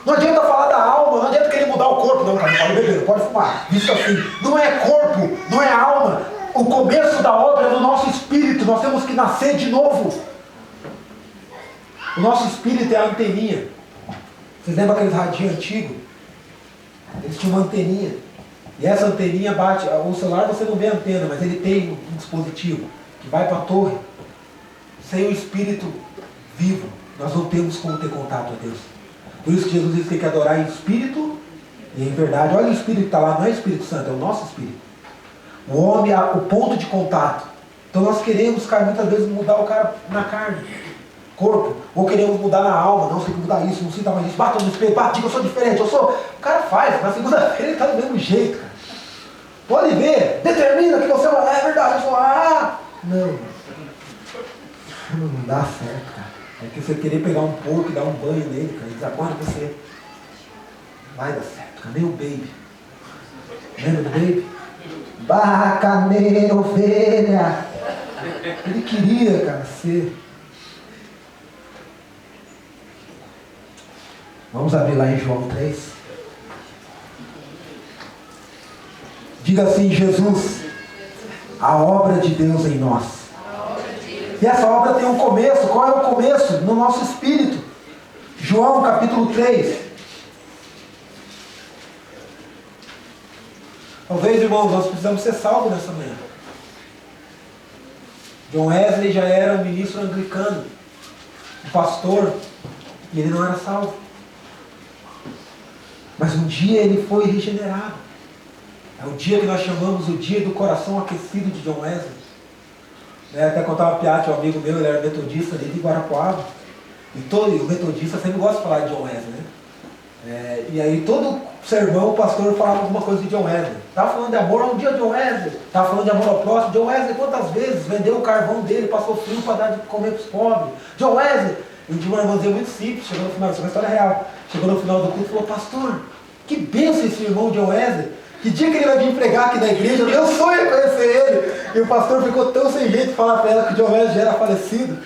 Não adianta falar da alma, não adianta querer mudar o corpo. Não, cara, não pode beber, não pode fumar. Isso assim, não é corpo, não é alma. O começo da obra é no nosso espírito. Nós temos que nascer de novo. O nosso espírito é a anteninha. Vocês lembram aqueles radinhos antigos? Eles tinham uma anteninha. E essa anteninha bate. O celular você não vê a antena, mas ele tem um dispositivo que vai para a torre. Sem o espírito vivo, nós não temos como ter contato a Deus. Por isso que Jesus diz que tem que adorar em espírito e em verdade. Olha o espírito que está lá, não é o Espírito Santo, é o nosso espírito. O homem é o ponto de contato. Então nós queremos, cara, muitas vezes mudar o cara na carne, corpo, ou queremos mudar na alma. Não, você tem que mudar isso, não sinta mais isso, bata no espelho, bate, diga, eu sou diferente, eu sou. O cara faz, na segunda-feira ele está do mesmo jeito, cara. Pode ver, determina que você é verdade, eu sou, não dá certo, cara. É que você querer pegar um porco e dar um banho nele, cara, e dizer, agora você vai dar certo, cara, nem o Baby. Lembra do Baby? Barra, carneiro, ovelha. Ele queria, cara, ser. Vamos abrir lá em João 3. Diga assim, Jesus, a obra de Deus em nós. E essa obra tem um começo. Qual é o começo? No nosso espírito. João capítulo 3. Talvez, irmãos, nós precisamos ser salvos nessa manhã. John Wesley já era um ministro anglicano, um pastor, e ele não era salvo. Mas um dia ele foi regenerado. É o dia que nós chamamos o dia do coração aquecido de John Wesley. Até contava uma piada, um amigo meu, ele era metodista ali de Guarapuava. E todo o metodista sempre gosta de falar de John Wesley, né? E aí todo sermão o pastor falava alguma coisa de John Wesley. Estava falando de amor um dia, John Wesley. Estava falando de amor ao próximo. John Wesley quantas vezes vendeu o carvão dele, passou frio para dar de comer para os pobres. John Wesley, e de uma irmãzinha muito simples, chegou no final, isso é uma história real. Chegou no final do culto e falou: pastor, que bênção esse irmão John Wesley. Que dia que ele vai vir pregar aqui na igreja, meu sonho é conhecer ele. E o pastor ficou tão sem jeito de falar para ela que o John Wesley já era falecido.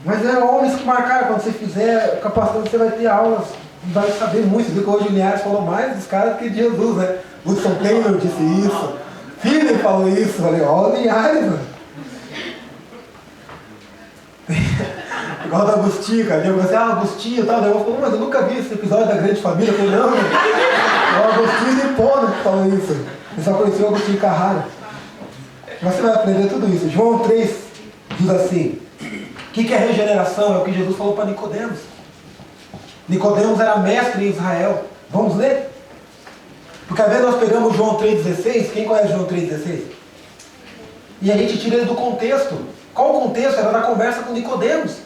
Mas é homens que marcaram, quando você fizer capacitando, você vai ter aulas, vai saber muito. Você viu que hoje o Linhares falou mais dos caras que de Jesus, né? Hudson Taylor disse isso, Philip falou isso. Eu falei: ó, o Linhares, mano. Igual do Agostinho, cara. Eu falei: Agostinho e tal. Eu falei: mas eu nunca vi esse episódio da Grande Família. Eu falei: não, mano. É o Agostinho de Hipona que falou isso. Eu só conheci o Agostinho Carrara. Mas você vai aprender tudo isso. João 3 diz assim: o que é regeneração? É o que Jesus falou para Nicodemos. Nicodemos era mestre em Israel. Vamos ler? Porque às vezes nós pegamos João 3,16. Quem conhece João 3,16? E a gente tira ele do contexto. Qual o contexto? Era da conversa com Nicodemos.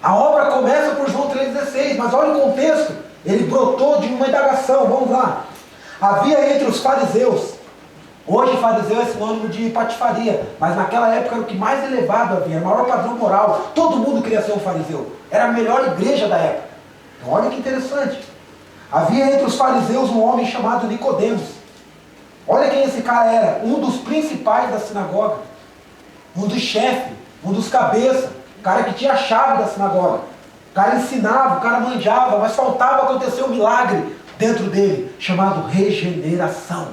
A obra começa por João 3,16. Mas olha o contexto. Ele brotou de uma indagação. Vamos lá. Havia entre os fariseus. Hoje fariseu é sinônimo de patifaria, mas naquela época era o que mais elevado havia, o maior padrão moral. Todo mundo queria ser um fariseu. Era a melhor igreja da época. Então olha que interessante. Havia entre os fariseus um homem chamado Nicodemos. Olha quem esse cara era. Um dos principais da sinagoga. Um dos chefes. Um dos cabeças. O cara que tinha a chave da sinagoga. O cara ensinava, o cara manjava, mas faltava acontecer um milagre dentro dele, chamado regeneração.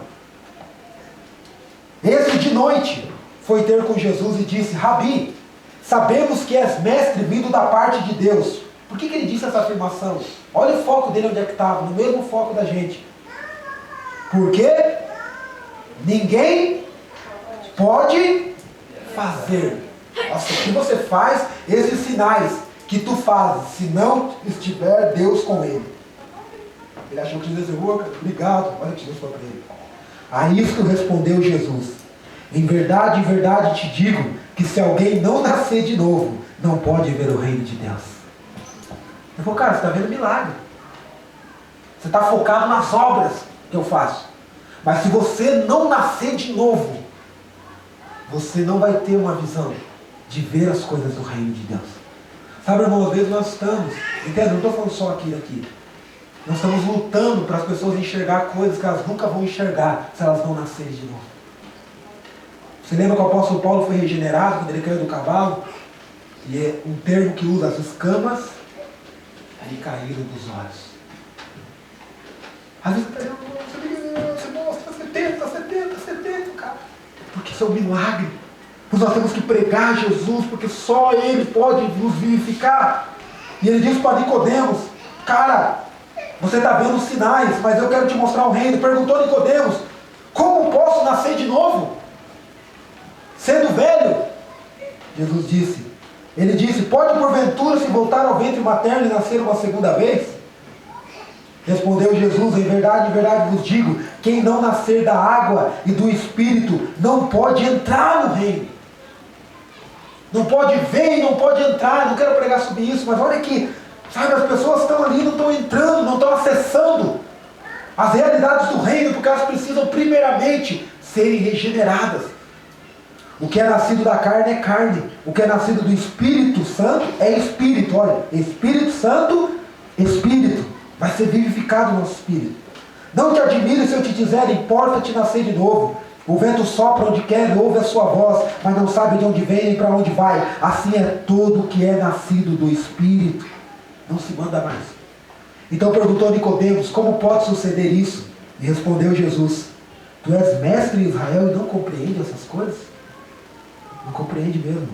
Esse de noite foi ter com Jesus e disse: Rabi, sabemos que és mestre vindo da parte de Deus. Por que ele disse essa afirmação? Olha o foco dele onde é que estava, no mesmo foco da gente. Porque ninguém pode fazer. Nossa, o que você faz, esses sinais que tu fazes, se não estiver Deus com ele. Ele achou que Jesus disse: obrigado, olha o que Jesus falou para ele. A isto respondeu Jesus: em verdade te digo, que se alguém não nascer de novo, não pode ver o reino de Deus. Eu falei: cara, você está vendo milagre. Você está focado nas obras que eu faço. Mas se você não nascer de novo, você não vai ter uma visão de ver as coisas do reino de Deus. Sabe, irmão, às vezes nós estamos, entende? Não estou falando só aqui. Nós estamos lutando para as pessoas enxergar coisas que elas nunca vão enxergar se elas não nascerem de novo. Você lembra que o apóstolo Paulo foi regenerado quando ele caiu do cavalo? E é um termo que usa: as escamas lhe caíram dos olhos. Às vezes você mostra 70, cara. Porque isso é um milagre. Pois nós temos que pregar Jesus, porque só Ele pode nos vivificar. E ele disse para Nicodemos: cara, você está vendo sinais, mas eu quero te mostrar o reino. Perguntou Nicodemos: como posso nascer de novo? Sendo velho? Jesus disse. Ele disse: pode porventura se voltar ao ventre materno e nascer uma segunda vez? Respondeu Jesus: em verdade vos digo, quem não nascer da água e do Espírito não pode entrar no reino. Não pode ver e não pode entrar. Não quero pregar sobre isso, mas olha aqui. Sabe, as pessoas estão ali, não estão entrando, não estão acessando as realidades do reino, porque elas precisam primeiramente serem regeneradas. O que é nascido da carne é carne. O que é nascido do Espírito Santo é Espírito. Olha, Espírito Santo, Espírito. Vai ser vivificado no nosso Espírito. Não te admire se eu te disser: importa-te nascer de novo. O vento sopra onde quer, ouve a sua voz, mas não sabe de onde vem nem para onde vai. Assim é todo o que é nascido do Espírito. Não se manda mais. Então perguntou Nicodemos: como pode suceder isso? E respondeu Jesus: tu és mestre em Israel e não compreende essas coisas? Não compreende mesmo.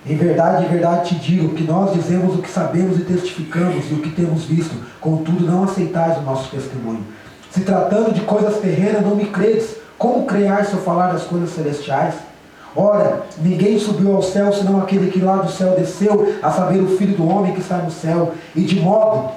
Em verdade te digo que nós dizemos o que sabemos e testificamos e o que temos visto, contudo não aceitais o nosso testemunho. Se tratando de coisas terrenas, não me credes. Como creais se eu falar das coisas celestiais? Ora, ninguém subiu ao céu, senão aquele que lá do céu desceu, a saber, o Filho do Homem que está no céu. E de modo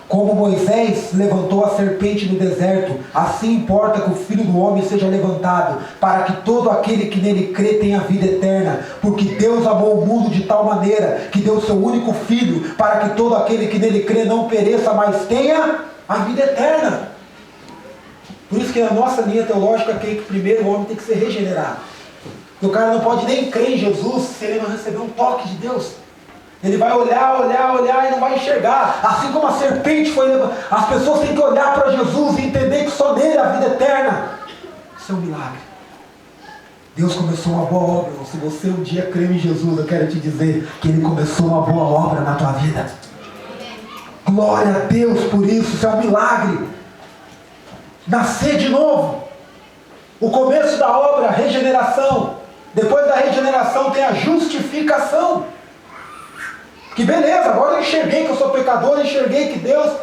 Como Moisés levantou a serpente no deserto, assim importa que o Filho do Homem seja levantado, para que todo aquele que nele crê tenha vida eterna. Porque Deus amou o mundo de tal maneira que deu seu único Filho, para que todo aquele que nele crê não pereça, mas tenha a vida eterna. Por isso que na nossa linha teológica, que primeiro o homem tem que ser regenerado. Porque o cara não pode nem crer em Jesus se ele não receber um toque de Deus. Ele vai olhar e não vai enxergar. Assim como a serpente foi levantada. As pessoas têm que olhar para Jesus e entender que só nele há a vida eterna. Isso é um milagre. Deus começou uma boa obra. Se você um dia crê em Jesus, eu quero te dizer que Ele começou uma boa obra na tua vida. Glória a Deus por isso. Isso é um milagre. Nascer de novo. O começo da obra, a regeneração. Depois da regeneração tem a justificação. Que beleza, agora eu enxerguei que eu sou pecador, eu enxerguei que Deus...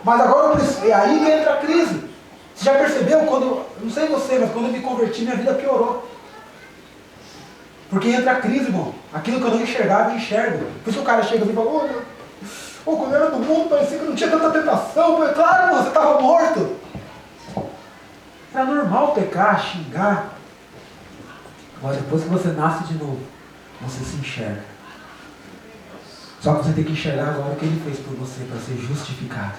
Mas agora eu preciso... É aí que entra a crise. Você já percebeu? Não sei você, mas quando eu me converti, minha vida piorou. Porque entra a crise, irmão. Aquilo que eu não enxergava, eu enxergo. Por isso que o cara chega e fala, quando eu era do mundo, parecia que não tinha tanta tentação. Falei, claro, irmão, você estava morto. É normal pecar, xingar. Agora, depois que você nasce de novo, você se enxerga. Só que você tem que enxergar agora o que Ele fez por você para ser justificado.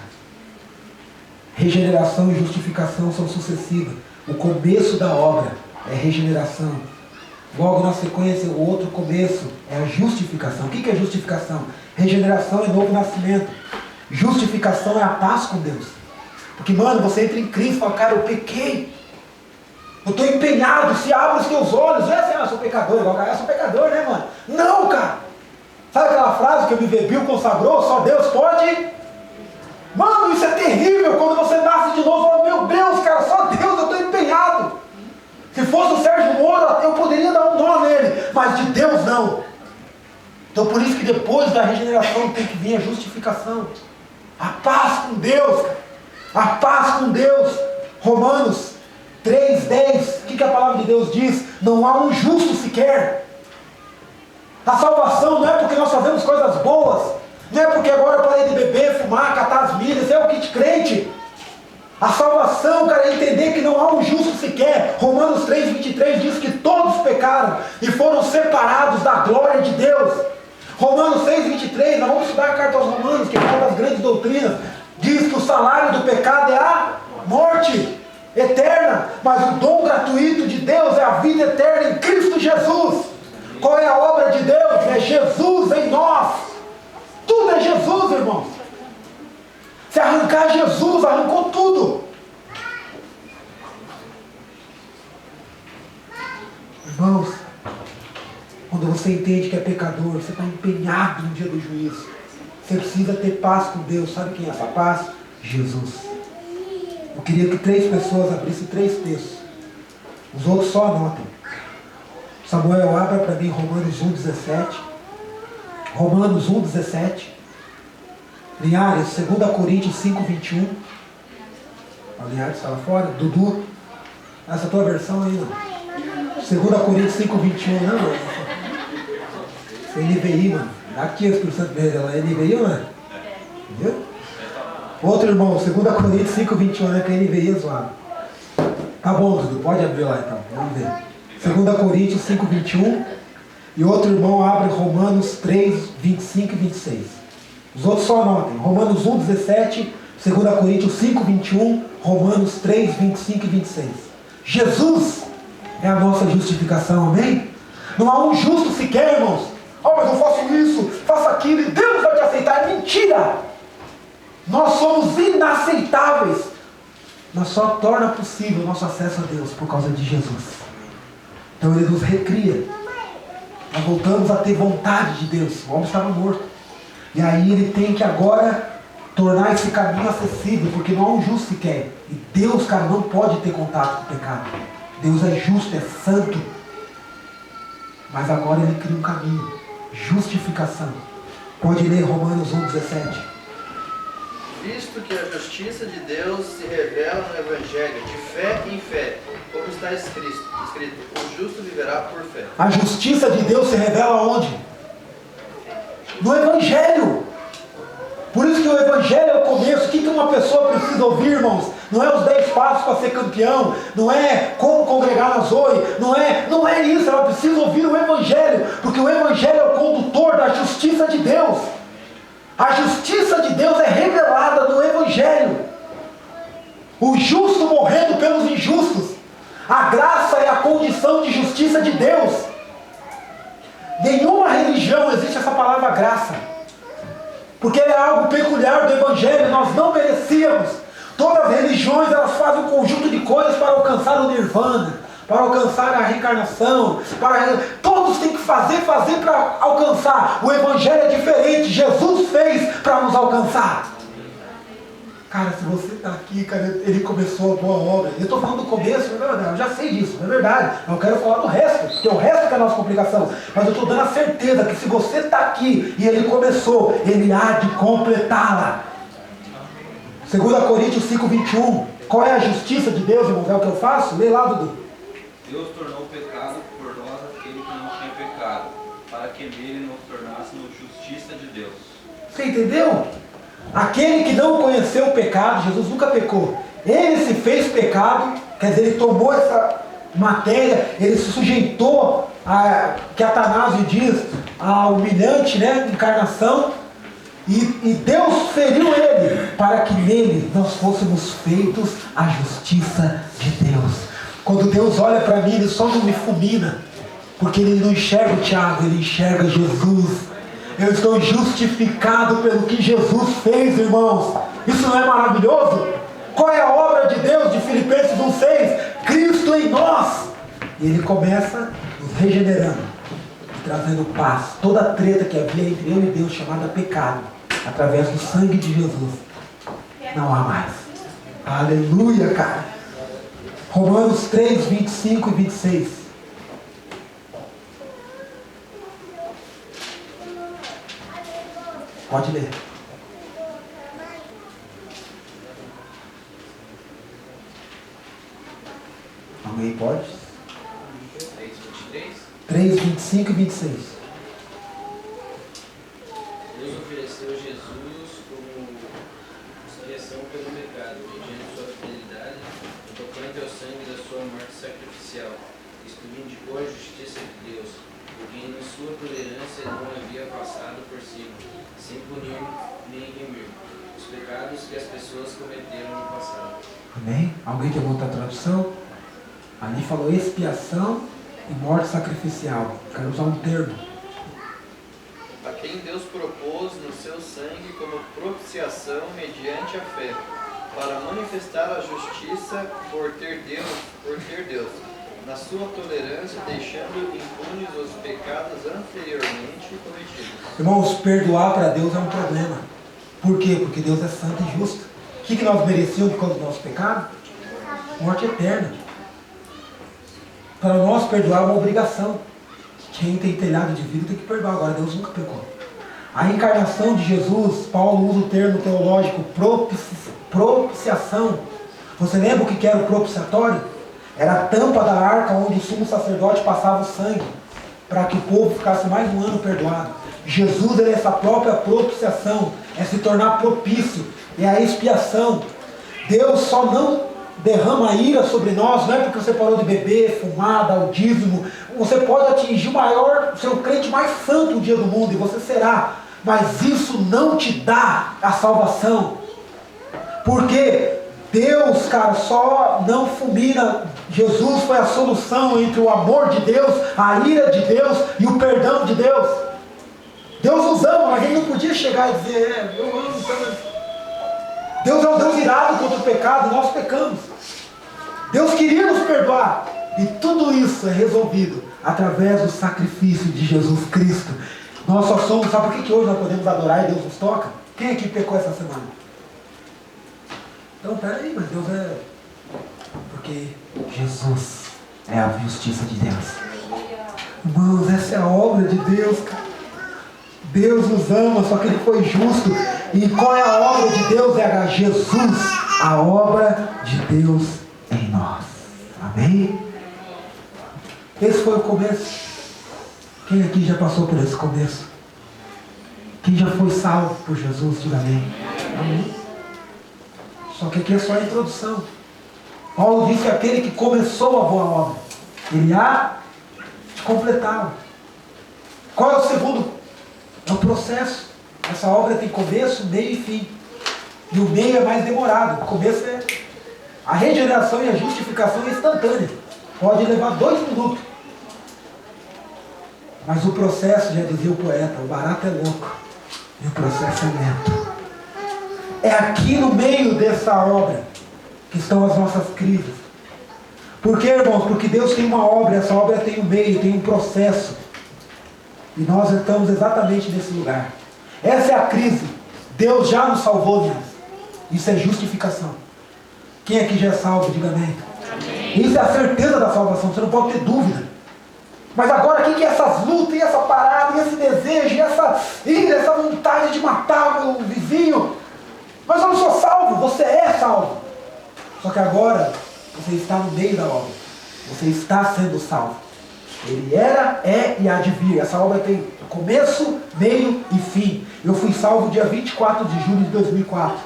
Regeneração e justificação são sucessivas. O começo da obra é regeneração. Logo na sequência, o outro começo é a justificação. O que é justificação? Regeneração é novo nascimento. Justificação é a paz com Deus. Porque, mano, você entra em crise e fala, cara, eu pequei. Eu estou empenhado, se abre os teus olhos. Não é assim, eu sou pecador, igual cara, eu sou pecador, né, mano? Não, cara. Sabe aquela frase que o me bebiu, consagrou? Só Deus pode? Mano, isso é terrível. Quando você nasce de novo, fala, meu Deus, cara, só Deus, eu estou empenhado. Se fosse o Sérgio Moro, eu poderia dar um nó nele, mas de Deus não. Então por isso que depois da regeneração tem que vir a justificação. A paz com Deus, cara. A paz com Deus. Romanos 3:10, o que a palavra de Deus diz? Não há um justo sequer. A salvação não é porque nós fazemos coisas boas, não é porque agora eu parei de beber, fumar, catar as milhas, é o kit crente. A salvação, cara, é entender que não há um justo sequer. Romanos 3:23 diz que todos pecaram e foram separados da glória de Deus. Romanos 6:23, nós vamos estudar a carta aos Romanos, que fala das grandes doutrinas, diz que o salário do pecado é a morte eterna, mas o dom gratuito de Deus é a vida eterna em Cristo Jesus. Qual é a obra de Deus? É Jesus em nós. Tudo é Jesus, irmãos. Se arrancar Jesus, arrancou tudo. Irmãos, quando você entende que é pecador, você está empenhado no dia do juízo. Você precisa ter paz com Deus. Sabe quem é essa paz? Jesus. Eu queria que 3 pessoas abrissem 3 textos. Os outros só anotem. Samuel, abra para mim Romanos 1:17. Romanos 1:17. Linhares, 2 Coríntios 5:21. A Linhares está lá fora. Dudu, essa tua versão aí, não. 2 Coríntios 5:21, não. Isso é NVI, mano. Aqui o Espírito Santo veio dela. É NVI, mano? Viu? Outro irmão, 2 Coríntios 5:21, né? Que é NVI é zoado. Tá bom, Dudu, pode abrir lá então. Vamos ver. 2 Coríntios 5:21. E outro irmão abre Romanos 3:25 e 26. Os outros só anotem. Romanos 1:17, 2 Coríntios 5:21, Romanos 3:25 e 26. Jesus é a nossa justificação, amém? Não há um justo sequer, irmãos. Oh, mas eu faço isso, faço aquilo e Deus vai te aceitar. É mentira! Nós somos inaceitáveis. Mas só torna possível o nosso acesso a Deus por causa de Jesus. Então Ele nos recria. Nós voltamos a ter vontade de Deus. O homem estava morto. E aí Ele tem que agora tornar esse caminho acessível, porque não há um justo sequer. E Deus, cara, não pode ter contato com o pecado. Deus é justo, é santo. Mas agora Ele cria um caminho. Justificação. Pode ler Romanos 1:17.
Visto que a justiça de Deus se revela no Evangelho, de fé em fé, como está escrito, o justo viverá por fé.
A justiça de Deus se revela onde? No Evangelho. Por isso que o Evangelho é o começo. uma pessoa precisa ouvir, irmãos, não é os 10 passos para ser campeão, não é como congregar na Zoe, não é isso, ela precisa ouvir o Evangelho, porque o Evangelho é o condutor da justiça de Deus. A justiça de Deus é revelada no Evangelho. O justo morrendo pelos injustos. A graça é a condição de justiça de Deus. Nenhuma religião existe essa palavra graça, porque é algo peculiar do Evangelho, nós não merecíamos. Todas as religiões, elas fazem um conjunto de coisas para alcançar o nirvana, para alcançar a reencarnação, todos têm que fazer para alcançar. O Evangelho é diferente, Jesus fez para nos alcançar. Cara, se você está aqui, cara, ele começou a boa obra. Eu estou falando do começo, eu já sei disso, é verdade. Eu quero falar do resto, porque é o resto que é a nossa complicação. Mas eu estou dando a certeza que se você está aqui e ele começou, ele há de completá-la. 2 Coríntios 5:21. Qual é a justiça de Deus, irmãos? É o que eu faço? Lê lá, Dudu.
Deus tornou pecado por nós aquele que não tinha pecado, para que nele nos tornássemos justiça de Deus.
Você entendeu? Aquele que não conheceu o pecado, Jesus nunca pecou. Ele se fez pecado, quer dizer, ele tomou essa matéria, ele se sujeitou a, que Atanásio diz, a humilhante, né, encarnação, e Deus feriu ele, para que nele nós fôssemos feitos a justiça de Deus. Quando Deus olha para mim, ele só não me fulmina, porque ele não enxerga o Tiago, ele enxerga Jesus. Eu estou justificado pelo que Jesus fez, irmãos. Isso não é maravilhoso? Qual é a obra de Deus de Filipenses 1:6? Cristo em nós. E ele começa nos regenerando, trazendo paz. Toda a treta que havia entre eu e Deus, chamada pecado, através do sangue de Jesus, não há mais. Aleluia, cara. Romanos 3:25 e 26. Pode ler. Alguém pode? 3:25 e 26.
Deus ofereceu Jesus como expiação pelo pecado, mediante sua fidelidade, no tocante ao sangue da sua morte sacrificial. Isto vindicou a justiça de Deus, porque em sua tolerância não havia passado por cima, sem punir nem remir os pecados que as pessoas cometeram no passado.
Amém? Alguém quer voltar a tradução? Ali falou expiação e morte sacrificial. Quero usar um termo.
A quem Deus propôs no seu sangue como propiciação mediante a fé, para manifestar a justiça por ter Deus, na sua tolerância, deixando impunes os pecados anteriormente cometidos.
Irmãos, perdoar para Deus é um problema. Por quê? Porque Deus é santo e justo. O que nós merecíamos por causa do nosso pecado? Morte eterna. Para nós perdoar é uma obrigação. Quem tem telhado de vidro tem que perdoar. Agora Deus nunca pecou. A encarnação de Jesus, Paulo usa o termo teológico propiciação. Você lembra o que era o propiciatório? Era a tampa da arca onde o sumo sacerdote passava o sangue, para que o povo ficasse mais um ano perdoado. Jesus é essa própria propiciação, é se tornar propício, é a expiação. Deus só não derrama ira sobre nós, não é porque você parou de beber, fumar, dar o dízimo. Você pode atingir o maior, ser o crente mais santo um dia do mundo, e você será, mas isso não te dá a salvação, porque Deus, cara, só não fulmina. Jesus foi a solução entre o amor de Deus, a ira de Deus e o perdão de Deus. Deus nos ama, mas ele não podia chegar e dizer, eu amo. Deus é um Deus irado contra o pecado, nós pecamos. Deus queria nos perdoar. E tudo isso é resolvido através do sacrifício de Jesus Cristo. Nós só somos, sabe por que hoje nós podemos adorar e Deus nos toca? Quem aqui pecou essa semana? Então, peraí, mas Deus é... Porque Jesus é a justiça de Deus. Irmãos, essa é a obra de Deus, cara. Deus nos ama, só que Ele foi justo. E qual é a obra de Deus? É Jesus, a obra de Deus em nós. Amém? Esse foi o começo. Quem aqui já passou por esse começo? Quem já foi salvo por Jesus? Diga amém. Amém. Só que aqui é só a introdução. Paulo disse que aquele que começou a boa obra, ele há de completá-la. Qual é o segundo? É o processo. Essa obra tem começo, meio e fim. E o meio é mais demorado. O começo é... A regeneração e a justificação é instantânea. Pode levar 2 minutos. Mas o processo, já dizia o poeta, o barato é louco. E o processo é lento. É aqui no meio dessa obra que estão as nossas crises. Por quê, irmãos? Porque Deus tem uma obra, essa obra tem um meio, tem um processo. E nós estamos exatamente nesse lugar. Essa é a crise. Deus já nos salvou nisso. Isso é justificação. Quem aqui já é salvo, diga amém. Amém. Isso é a certeza da salvação, você não pode ter dúvida. Mas agora o que é essas lutas, e essa parada, e esse desejo, e essa ira, essa vontade de matar o vizinho? Mas eu não sou salvo, você é salvo. Só que agora você está no meio da obra. Você está sendo salvo. Ele era, é e há de vir. Essa obra tem começo, meio e fim. Eu fui salvo dia 24 de julho de 2004.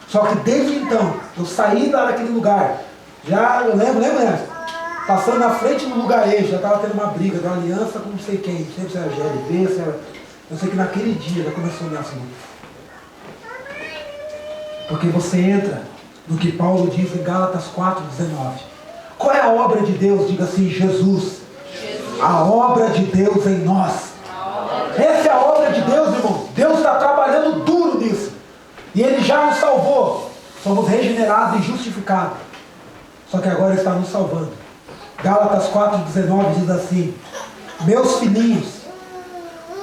Só que desde então, eu saí lá daquele lugar. Já, eu lembro, passando na frente do lugarejo, já estava tendo uma briga de uma aliança com não sei quem. Não sei se era GLB, se era... Eu sei que naquele dia já começou a minha luta. Porque você entra no que Paulo diz em Gálatas 4:19. Qual é a obra de Deus? Diga assim, Jesus. A obra de Deus em nós. Essa é a obra de Deus, irmão. Deus está trabalhando duro nisso. E Ele já nos salvou. Somos regenerados e justificados. Só que agora Ele está nos salvando. Gálatas 4:19 diz assim: meus filhinhos,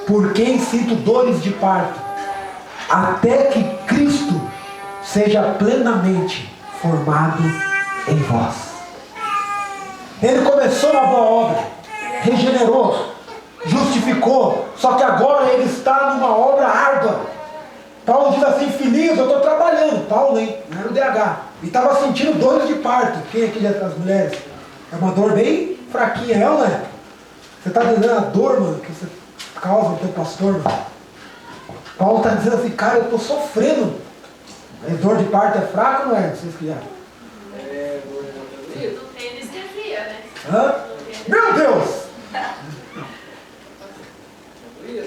por quem sinto dores de parto, até que Cristo seja plenamente formado em vós. Ele começou uma boa obra, regenerou, justificou, só que agora ele está numa obra árdua. Paulo diz assim: filhinhos, eu estou trabalhando. Paulo, hein? Não era o DH. E estava sentindo dores de parto. Quem aqui já das mulheres? É uma dor bem fraquinha, é ou não é? Você está dizendo a dor, mano, que você causa no teu pastor, mano. Paulo está dizendo assim: cara, eu estou sofrendo. Mas dor de parto é fraco ou não é? Vocês que já?
Não tem anestesia, né?
Hã? Meu Deus!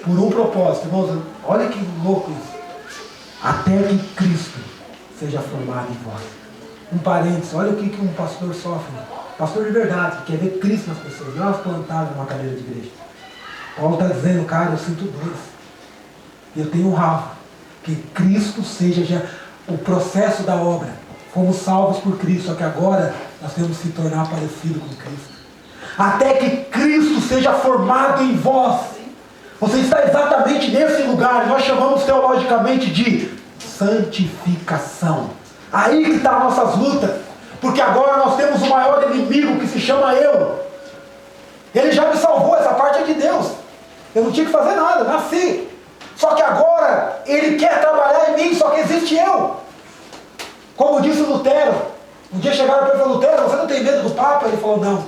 Por um propósito, irmãos, olha que louco isso. Até que Cristo seja formado em vós. Um parênteses, olha o que um pastor sofre. Pastor de verdade, que quer ver Cristo nas pessoas, não elas plantadas numa cadeira de igreja. Paulo está dizendo: cara, eu sinto dores. E eu tenho raiva. Que Cristo seja já o processo da obra. Fomos salvos por Cristo, só que agora nós temos que se tornar parecido com Cristo. Até que Cristo seja formado em vós. Você está exatamente nesse lugar. Nós chamamos teologicamente de santificação. Aí que está as nossas lutas. Porque agora nós temos o maior inimigo, que se chama eu. Ele já me salvou, essa parte é de Deus. Eu não tinha que fazer nada, nasci. Só que agora Ele quer trabalhar em mim, só que existe eu. Como disse Lutero. Um dia chegaram para ele e falaram: Lutero, você não tem medo do Papa? Ele falou: não.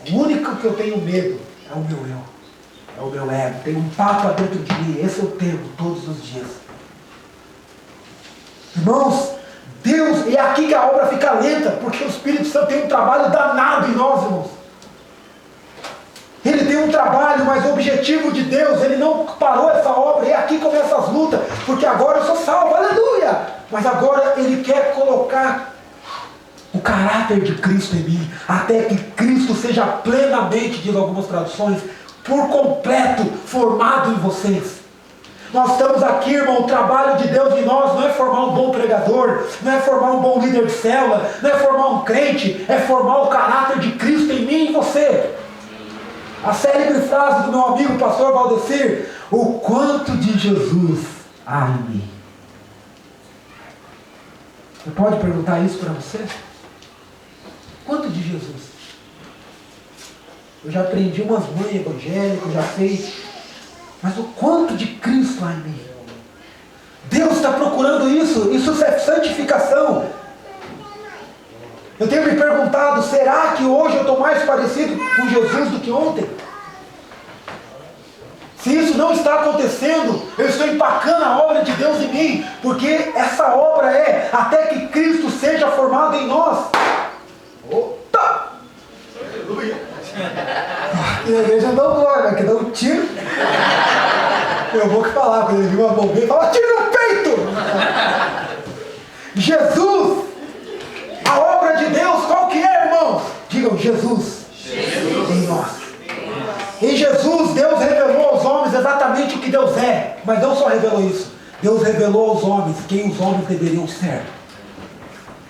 O único que eu tenho medo é o meu eu. É o meu ego. Tem um Papa dentro de mim. Esse eu tenho todos os dias. Irmãos, Deus, e é aqui que a obra fica lenta, porque o Espírito Santo tem um trabalho danado em nós, irmãos. Ele tem um trabalho, mas o objetivo de Deus, Ele não parou essa obra. E aqui começa as lutas, porque agora eu sou salvo, aleluia! Mas agora Ele quer colocar o caráter de Cristo em mim, até que Cristo seja plenamente, diz algumas traduções, por completo formado em vocês. Nós estamos aqui, irmão, o trabalho de Deus em nós não é formar um bom pregador, não é formar um bom líder de célula, não é formar um crente, é formar o caráter de Cristo em mim e em você. A célebre frase do meu amigo pastor Valdecir: o quanto de Jesus há em mim. Você pode perguntar isso para você? Quanto de Jesus? Eu já aprendi umas mães evangélicas, eu já sei. Mas o quanto de Cristo há em mim? Deus está procurando isso. Isso é santificação. Eu tenho me perguntado: será que hoje eu estou mais parecido com Jesus do que ontem? Se isso não está acontecendo, eu estou empacando a obra de Deus em mim, porque essa obra é até que Cristo seja formado em nós. Opa! Aleluia! Aqui na igreja não glória, que dá um tiro. Eu vou que falar, quando ele viu uma bombeira, fala, tiro no peito! Jesus, a obra de Deus, qual que é, irmãos? Digam, Jesus. Em nós. Em Jesus, Deus revelou aos homens exatamente o que Deus é. Mas não só revelou isso. Deus revelou aos homens quem os homens deveriam ser.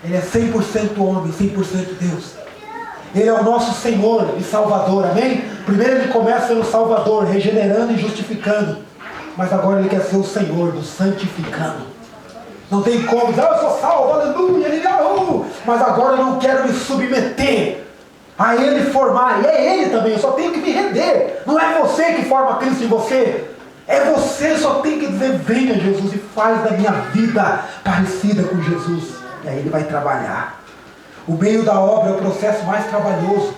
Ele é 100% homem, 100% Deus. Ele é o nosso Senhor e Salvador, amém? Primeiro ele começa sendo Salvador, regenerando e justificando. Mas agora ele quer ser o Senhor, do santificando. Não tem como dizer, eu sou salvo, aleluia, mas agora eu não quero me submeter a Ele formar, e é Ele também, eu só tenho que me render. Não é você que forma Cristo em você, é você, só tem que dizer, venha Jesus e faz da minha vida parecida com Jesus. E aí Ele vai trabalhar. O meio da obra é o processo mais trabalhoso,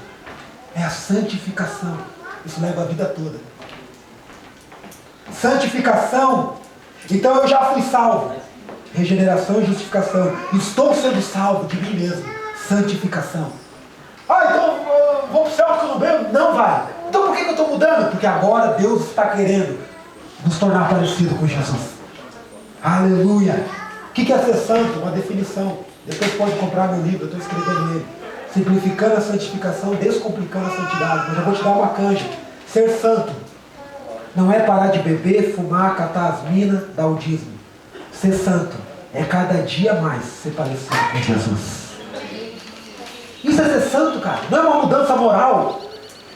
é a santificação. Isso leva a vida toda. Santificação, então eu já fui salvo. Regeneração e justificação. Estou sendo salvo de mim mesmo. Santificação. Então vou para o céu porque eu não bebo? Não vai. Então por que eu estou mudando? Porque agora Deus está querendo nos tornar parecido com Jesus. Aleluia. O que é ser santo? Uma definição. Depois pode comprar meu livro, eu estou escrevendo ele. Simplificando a santificação, descomplicando a santidade. Mas eu vou te dar uma canja. Ser santo não é parar de beber, fumar, catar as minas, dar o dízimo. Ser santo é cada dia mais ser parecido com Jesus. Isso é ser santo, cara. Não é uma mudança moral.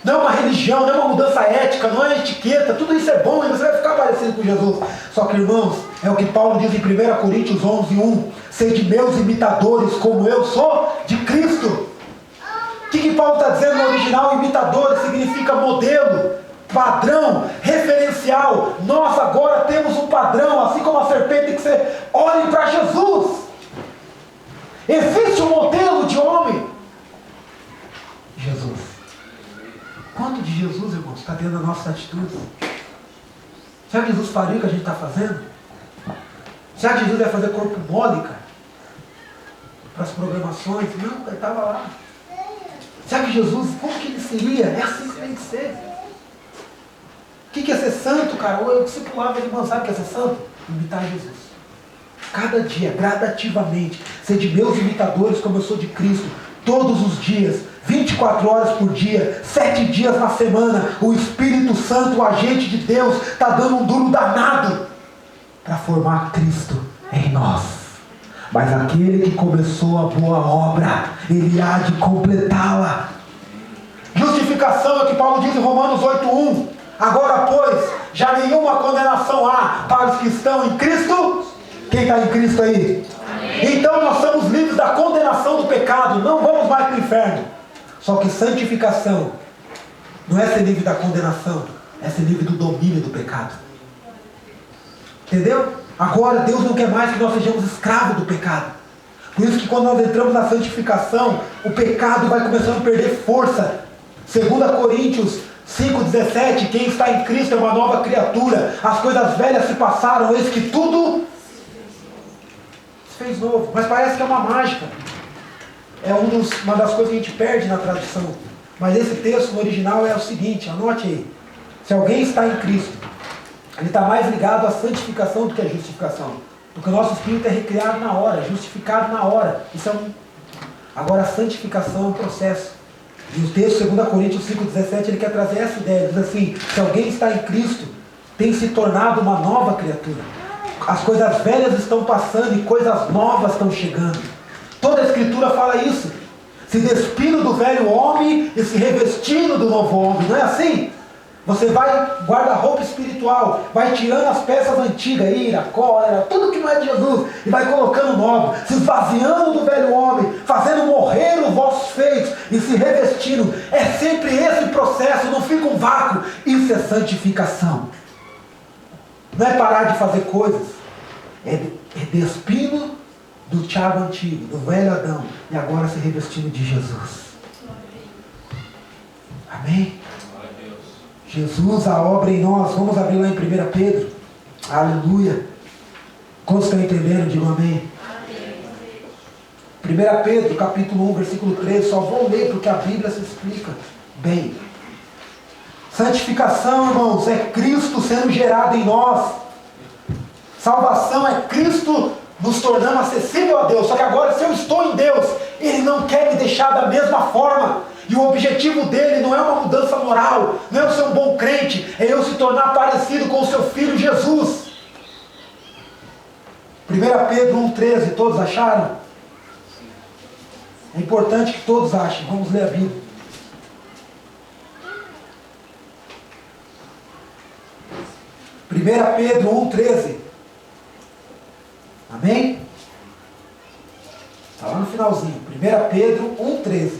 Não é uma religião, não é uma mudança ética, não é etiqueta. Tudo isso é bom e você vai ficar parecido com Jesus. Só que, irmãos, é o que Paulo diz em 1 Coríntios 11:1. Sede meus imitadores como eu sou de Cristo. O que Paulo está dizendo no original? Imitador significa modelo, padrão, referencial. Nós agora temos um padrão, assim como a serpente tem que ser, olhem para Jesus. Existe um modelo de homem. Jesus. Quanto de Jesus, irmãos, está dentro das nossas atitudes? Será que Jesus faria o que a gente está fazendo? Será que Jesus ia fazer corpo mole, cara? Para as programações? Não, ele estava lá. Será que Jesus, como que ele seria? É assim que tem que ser. O que é ser santo, cara? Eu discipulava ele, irmão, sabe o que é ser santo? Imitar Jesus. Cada dia, gradativamente, ser de meus imitadores como eu sou de Cristo. Todos os dias, 24 horas por dia, 7 dias na semana, o Espírito Santo, o agente de Deus, está dando um duro danado para formar Cristo em nós. Mas aquele que começou a boa obra, ele há de completá-la. Justificação é o que Paulo diz em Romanos 8:1. Agora, pois, já nenhuma condenação há para os que estão em Cristo. Quem está em Cristo aí? Amém. Então nós somos livres da condenação do pecado. Não vamos mais para o inferno. Só que santificação não é ser livre da condenação, é ser livre do domínio do pecado. Entendeu? Agora Deus não quer mais que nós sejamos escravos do pecado. Por isso que quando nós entramos na santificação, o pecado vai começando a perder força. 2 Coríntios 5,17, quem está em Cristo é uma nova criatura. As coisas velhas se passaram, eis que tudo se fez novo. Mas parece que é uma mágica. É uma das coisas que a gente perde na tradução. Mas esse texto no original é o seguinte, anote aí. Se alguém está em Cristo, ele está mais ligado à santificação do que à justificação. Porque o nosso espírito é recriado na hora, justificado na hora. Isso é Agora a santificação é um processo. E o texto 2 Coríntios 5,17, ele quer trazer essa ideia. Ele diz assim, se alguém está em Cristo, tem se tornado uma nova criatura. As coisas velhas estão passando e coisas novas estão chegando. Toda a Escritura fala isso. Se despindo do velho homem e se revestindo do novo homem. Não é assim? Você vai, guarda-roupa espiritual, vai tirando as peças antigas, ira, cólera, tudo que não é de Jesus, e vai colocando novo, se esvaziando do velho homem, fazendo morrer os vossos feitos e se revestindo. É sempre esse processo, não fica um vácuo. Isso é santificação. Não é parar de fazer coisas, é despindo do Thiago antigo, do velho Adão, e agora se revestindo de Jesus. Amém? Jesus, a obra em nós. Vamos abrir lá em 1 Pedro. Aleluia. Quantos estão entendendo? Digam amém. 1 Pedro, capítulo 1, versículo 13. Só vou ler porque a Bíblia se explica bem. Santificação, irmãos, é Cristo sendo gerado em nós. Salvação é Cristo nos tornando acessível a Deus. Só que agora, se eu estou em Deus, Ele não quer me deixar da mesma forma. E o objetivo dele não é uma mudança moral, não é eu ser um bom crente, é eu se tornar parecido com o seu Filho Jesus. 1 Pedro 1,13, todos acharam? É importante que todos achem. Vamos ler a Bíblia. Pedro 1,13. Amém? Está lá no finalzinho. 1 Pedro 1,13.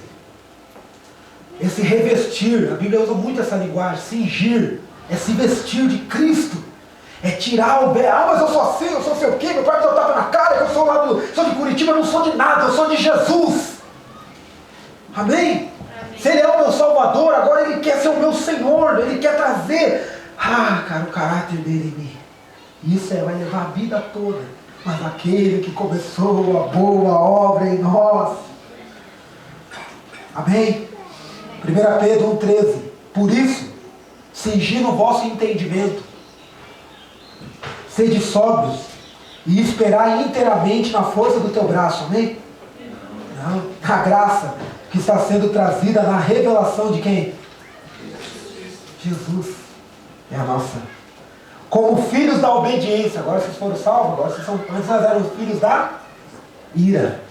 Esse revestir, a Bíblia usa muito essa linguagem. Cingir, é se vestir de Cristo. É tirar o bem. Ah, mas eu sou assim, eu sou sei o quê, meu pai me deu tapa na cara, eu sou lá sou de Curitiba, eu não sou de nada, eu sou de Jesus. Amém? Se Ele é o meu Salvador, agora Ele quer ser o meu Senhor, Ele quer trazer, o caráter dele em mim. Isso vai levar a vida toda. Mas aquele que começou a boa obra em nós. Amém? 1 Pedro 1,13. Por isso, cingindo o vosso entendimento, sede sóbrios e esperai inteiramente na força do teu braço. Amém? Não. A graça que está sendo trazida na revelação de quem? Jesus. É a nossa. Como filhos da obediência. Agora vocês foram salvos. Agora vocês são. Antes nós éramos filhos da ira,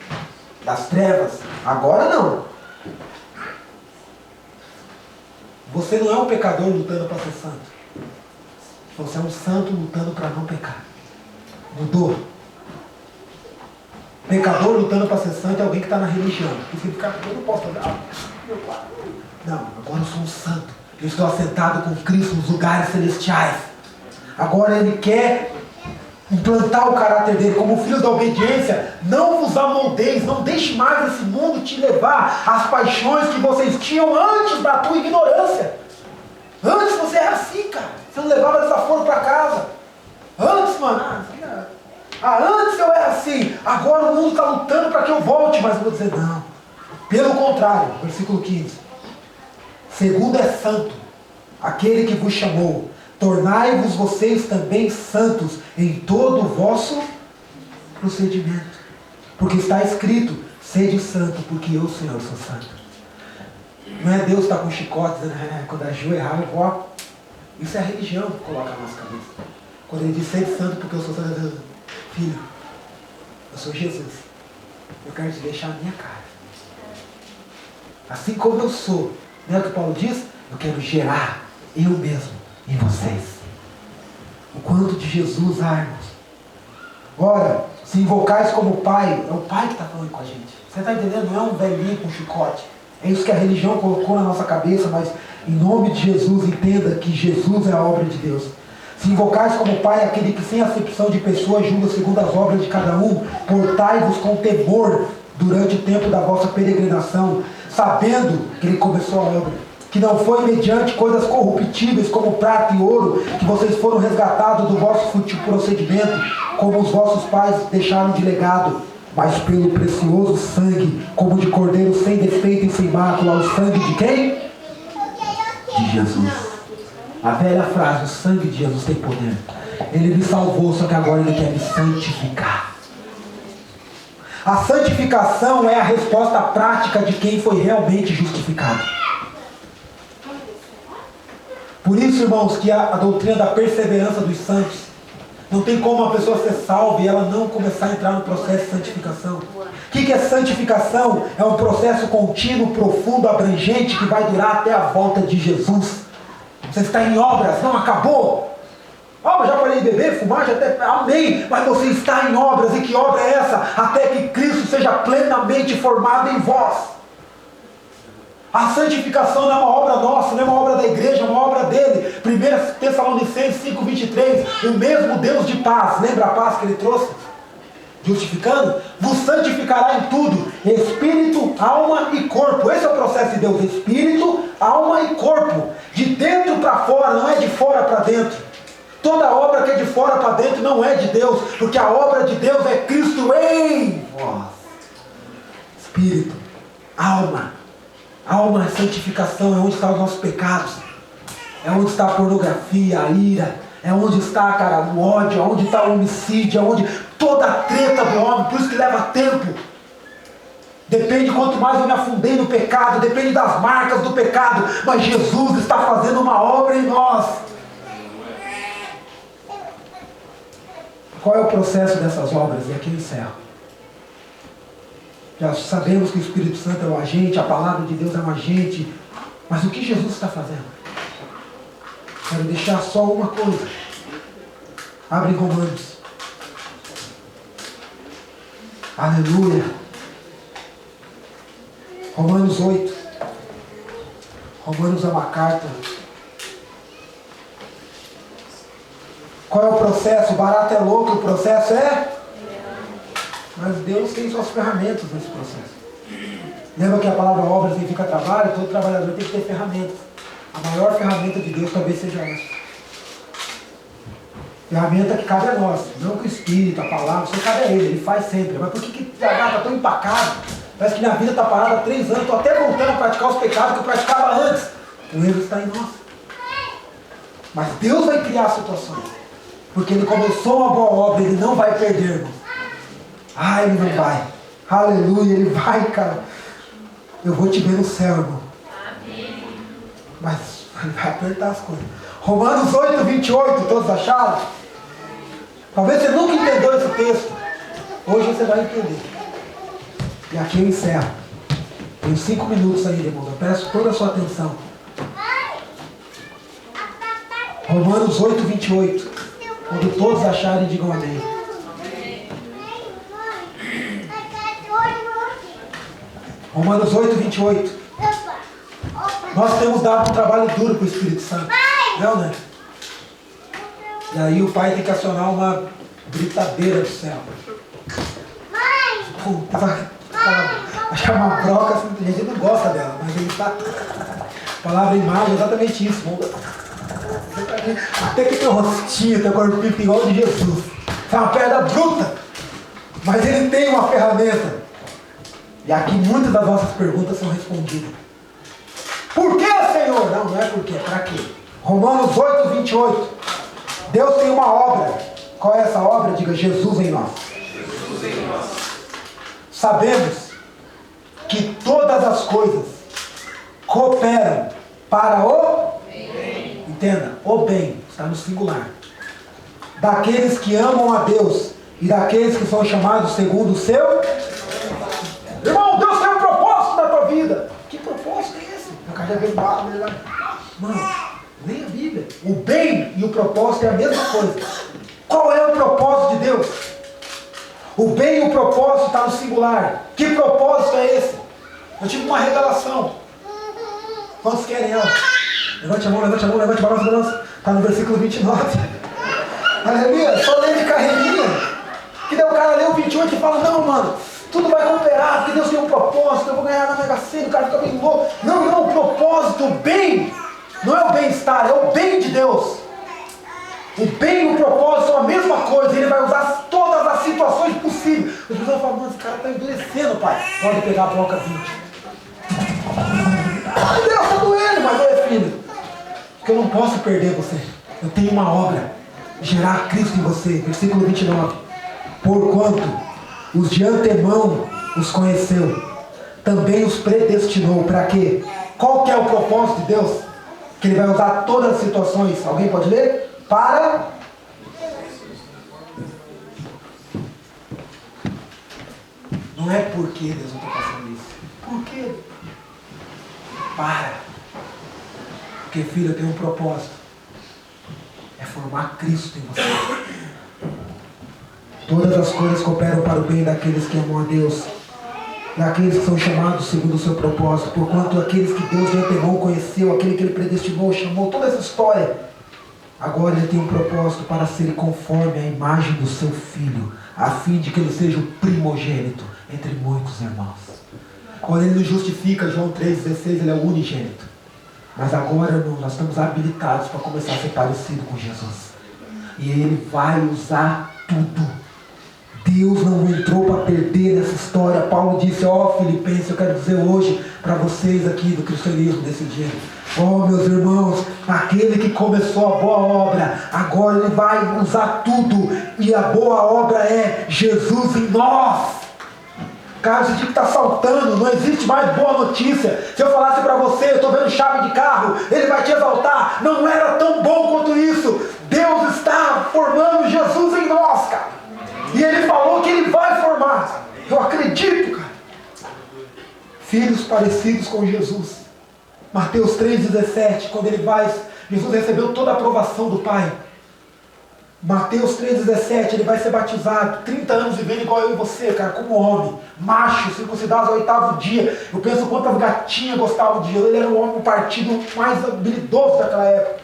das trevas. Agora não. Você não é um pecador lutando para ser santo. Você é um santo lutando para não pecar. Mudou. Pecador lutando para ser santo é alguém que está na religião. Que fica, eu não posso fazer. Não, agora eu sou um santo. Eu estou assentado com Cristo nos lugares celestiais. Agora Ele quer implantar o caráter dele. Como filhos da obediência, não vos amoldeis, não deixe mais esse mundo te levar às paixões que vocês tinham antes da tua ignorância. Antes você era assim, cara. Você não levava desaforo para casa. Antes, mano, antes eu era assim. Agora o mundo está lutando para que eu volte. Mas eu vou dizer, não. Pelo contrário, versículo 15. Segundo é santo, aquele que vos chamou. Tornai-vos vocês também santos em todo o vosso procedimento. Porque está escrito, sede santo, porque eu, Senhor, sou santo. Não é Deus estar com chicote dizendo, quando a Ju errar, eu vou. Isso é a religião que coloca na nossa cabeça. Quando Ele diz, sede santo, porque eu sou santo, filho, eu sou Jesus. Eu quero te deixar a minha cara. Assim como eu sou. Não é o que Paulo diz? Eu quero gerar eu mesmo em vocês. O quanto de Jesus há, irmãos. Ora, se invocais como Pai, é o Pai que está falando com a gente. Você está entendendo? Não é um velhinho com chicote. É isso que a religião colocou na nossa cabeça, mas em nome de Jesus, entenda que Jesus é a obra de Deus. Se invocais como Pai, aquele que sem acepção de pessoas julga segundo as obras de cada um, portai-vos com temor durante o tempo da vossa peregrinação, sabendo que Ele começou a obra, que não foi mediante coisas corruptíveis como prata e ouro, que vocês foram resgatados do vosso fútil procedimento, como os vossos pais deixaram de legado, mas pelo precioso sangue, como de cordeiro sem defeito e sem mácula, o sangue de quem? De Jesus. A velha frase, o sangue de Jesus tem poder. Ele me salvou, só que agora Ele quer me santificar. A santificação é a resposta prática de quem foi realmente justificado. Por isso, irmãos, que a doutrina da perseverança dos santos, não tem como uma pessoa ser salva e ela não começar a entrar no processo de santificação. O que é santificação? É um processo contínuo, profundo, abrangente, que vai durar até a volta de Jesus. Você está em obras, não acabou. Mas já parei de beber, fumar, já até amém. Mas você está em obras, e que obra é essa? Até que Cristo seja plenamente formado em vós. A santificação não é uma obra nossa, não é uma obra da igreja, é uma obra dele. 1 Tessalonicenses 5,23, o mesmo Deus de paz, lembra a paz que Ele trouxe? Justificando, vos santificará em tudo, espírito, alma e corpo. Esse é o processo de Deus, espírito, alma e corpo, De dentro para fora, não é de fora para dentro. Toda obra que é de fora para dentro não é de Deus, porque a obra de Deus é Cristo em vós. Espírito, alma. Alma é santificação, é onde estão os nossos pecados. É onde está a pornografia, a ira. É onde está, cara, o ódio, é onde está o homicídio, é onde toda a treta do homem, por isso que leva tempo. Depende quanto mais eu me afundei no pecado, depende das marcas do pecado, mas Jesus está fazendo uma obra em nós. Qual é o processo dessas obras? E aqui eu encerro. Já sabemos que o Espírito Santo é um agente, a palavra de Deus é um agente, mas o que Jesus está fazendo? Quero deixar só uma coisa. Abre Romanos. Aleluia. Romanos 8. Romanos é uma carta. Qual é o processo? O barato é louco, o processo é? Mas Deus tem suas ferramentas nesse processo. Lembra que a palavra obra significa trabalho? Todo trabalhador tem que ter ferramentas. A maior ferramenta de Deus talvez seja essa. Ferramenta que cabe a nós. Não que o Espírito, a palavra, isso cabe a Ele faz sempre. Mas por que está tão empacado? Parece que minha vida está parada há 3 anos, estou até voltando a praticar os pecados que eu praticava antes. O erro está em nós. Mas Deus vai criar situações. Porque Ele começou uma boa obra, Ele não vai perder, irmão. Ele não vai. Aleluia, Ele vai, cara. Eu vou te ver no céu, irmão. Mas Ele vai apertar as coisas. Romanos 8, 28, todos acharam? Talvez você nunca entendeu esse texto. Hoje você vai entender. E aqui eu encerro. Tenho 5 minutos ainda, irmão. Eu peço toda a sua atenção. Romanos 8, 28. Quando todos acharem, digam amém. Romanos 8, 28. Nós temos dado um trabalho duro para o Espírito Santo. Não, né? E aí o pai tem que acionar uma britadeira do céu. Acho que é uma broca, assim, a gente não gosta dela, mas ele está. A palavra imagem é exatamente isso. Até que tem um rostinho, tem um corpinho igual o de Jesus. É uma pedra bruta. Mas ele tem uma ferramenta. E aqui muitas das nossas perguntas são respondidas. Por que, Senhor? Não é por quê, é para quê? Romanos 8, 28. Deus tem uma obra. Qual é essa obra? Diga, Jesus em nós.
Jesus em nós.
Sabemos que todas as coisas cooperam para o bem. Entenda, o bem, está no singular. Daqueles que amam a Deus e daqueles que são chamados segundo o seu. Irmão, Deus tem um propósito na tua vida. Que propósito é esse? Eu quero ver Mano, leia a Bíblia. O bem e o propósito é a mesma coisa. Qual é o propósito de Deus? O bem e o propósito está no singular. Que propósito é esse? Eu tive uma revelação. Quantos querem ela? Levante a mão, levante a mão, levante a balança, balança. Está no versículo 29. Aleluia, só lê de carreirinha. Que daí o cara lê o 28 e fala, não, mano, tudo vai cooperar, porque Deus tem um propósito, eu vou ganhar na Mega Sena, o cara fica bem louco. Não, não, o propósito, o bem, não é o bem-estar, é o bem de Deus. O bem e o propósito são a mesma coisa, ele vai usar todas as situações possíveis. As pessoas falam, mano, esse cara está endurecendo, pai. Pode pegar a broca 20. Ai, Deus, está doendo, mas é, filho, porque eu não posso perder você. Eu tenho uma obra, gerar Cristo em você. Versículo 29. Porquanto os de antemão os conheceu, também os predestinou. Para quê? Qual que é o propósito de Deus? Que Ele vai usar todas as situações. Alguém pode ler? Para... Não é porque Deus não está passando isso. Por quê? Para. Porque, filho, eu tenho um propósito. É formar Cristo em você. Todas as coisas cooperam para o bem daqueles que amam a Deus, daqueles que são chamados segundo o seu propósito, porquanto aqueles que Deus de antemão conheceu, aquele que Ele predestinou, chamou, toda essa história, agora Ele tem um propósito para ser conforme a imagem do seu Filho, a fim de que Ele seja o primogênito entre muitos irmãos. Quando Ele nos justifica, João 3,16, Ele é o unigênito. Mas agora, irmão, nós estamos habilitados para começar a ser parecido com Jesus. E Ele vai usar tudo. Deus não entrou para perder nessa história. Paulo disse, Filipenses, eu quero dizer hoje para vocês aqui do cristianismo desse dia. Meus irmãos, aquele que começou a boa obra, agora Ele vai usar tudo. E a boa obra é Jesus em nós. Cara, esse dia que está saltando, não existe mais boa notícia. Se eu falasse para você, eu estou vendo chave de carro, ele vai te exaltar. Não era tão bom quanto isso. Deus está formando Jesus em nós, cara. E Ele falou que Ele vai formar. Eu acredito, cara. Filhos parecidos com Jesus. Mateus 3,17, quando ele vai, Jesus recebeu toda a aprovação do Pai. Mateus 3,17, ele vai ser batizado, 30 anos vivendo igual eu e você, cara, como homem, macho, circuncidado ao 8º dia. Eu penso quantas gatinhas gostavam de Jesus. Ele era o homem, o partido mais habilidoso daquela época.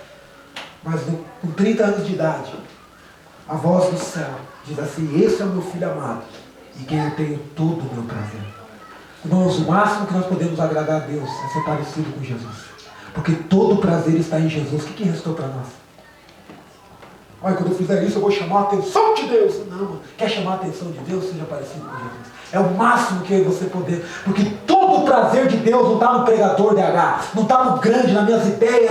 Mas com 30 anos de idade, a voz do céu diz assim, esse é o meu filho amado, e quem eu tenho todo o meu prazer. Irmãos, o máximo que nós podemos agradar a Deus é ser parecido com Jesus. Porque todo o prazer está em Jesus. O que restou para nós? Olha, quando eu fizer isso, eu vou chamar a atenção de Deus. Não, mano. Quer chamar a atenção de Deus? Seja parecido com Jesus. É o máximo que eu e você poder. Porque todo o prazer de Deus não está no pregador DH. Não está no grande, nas minhas ideias.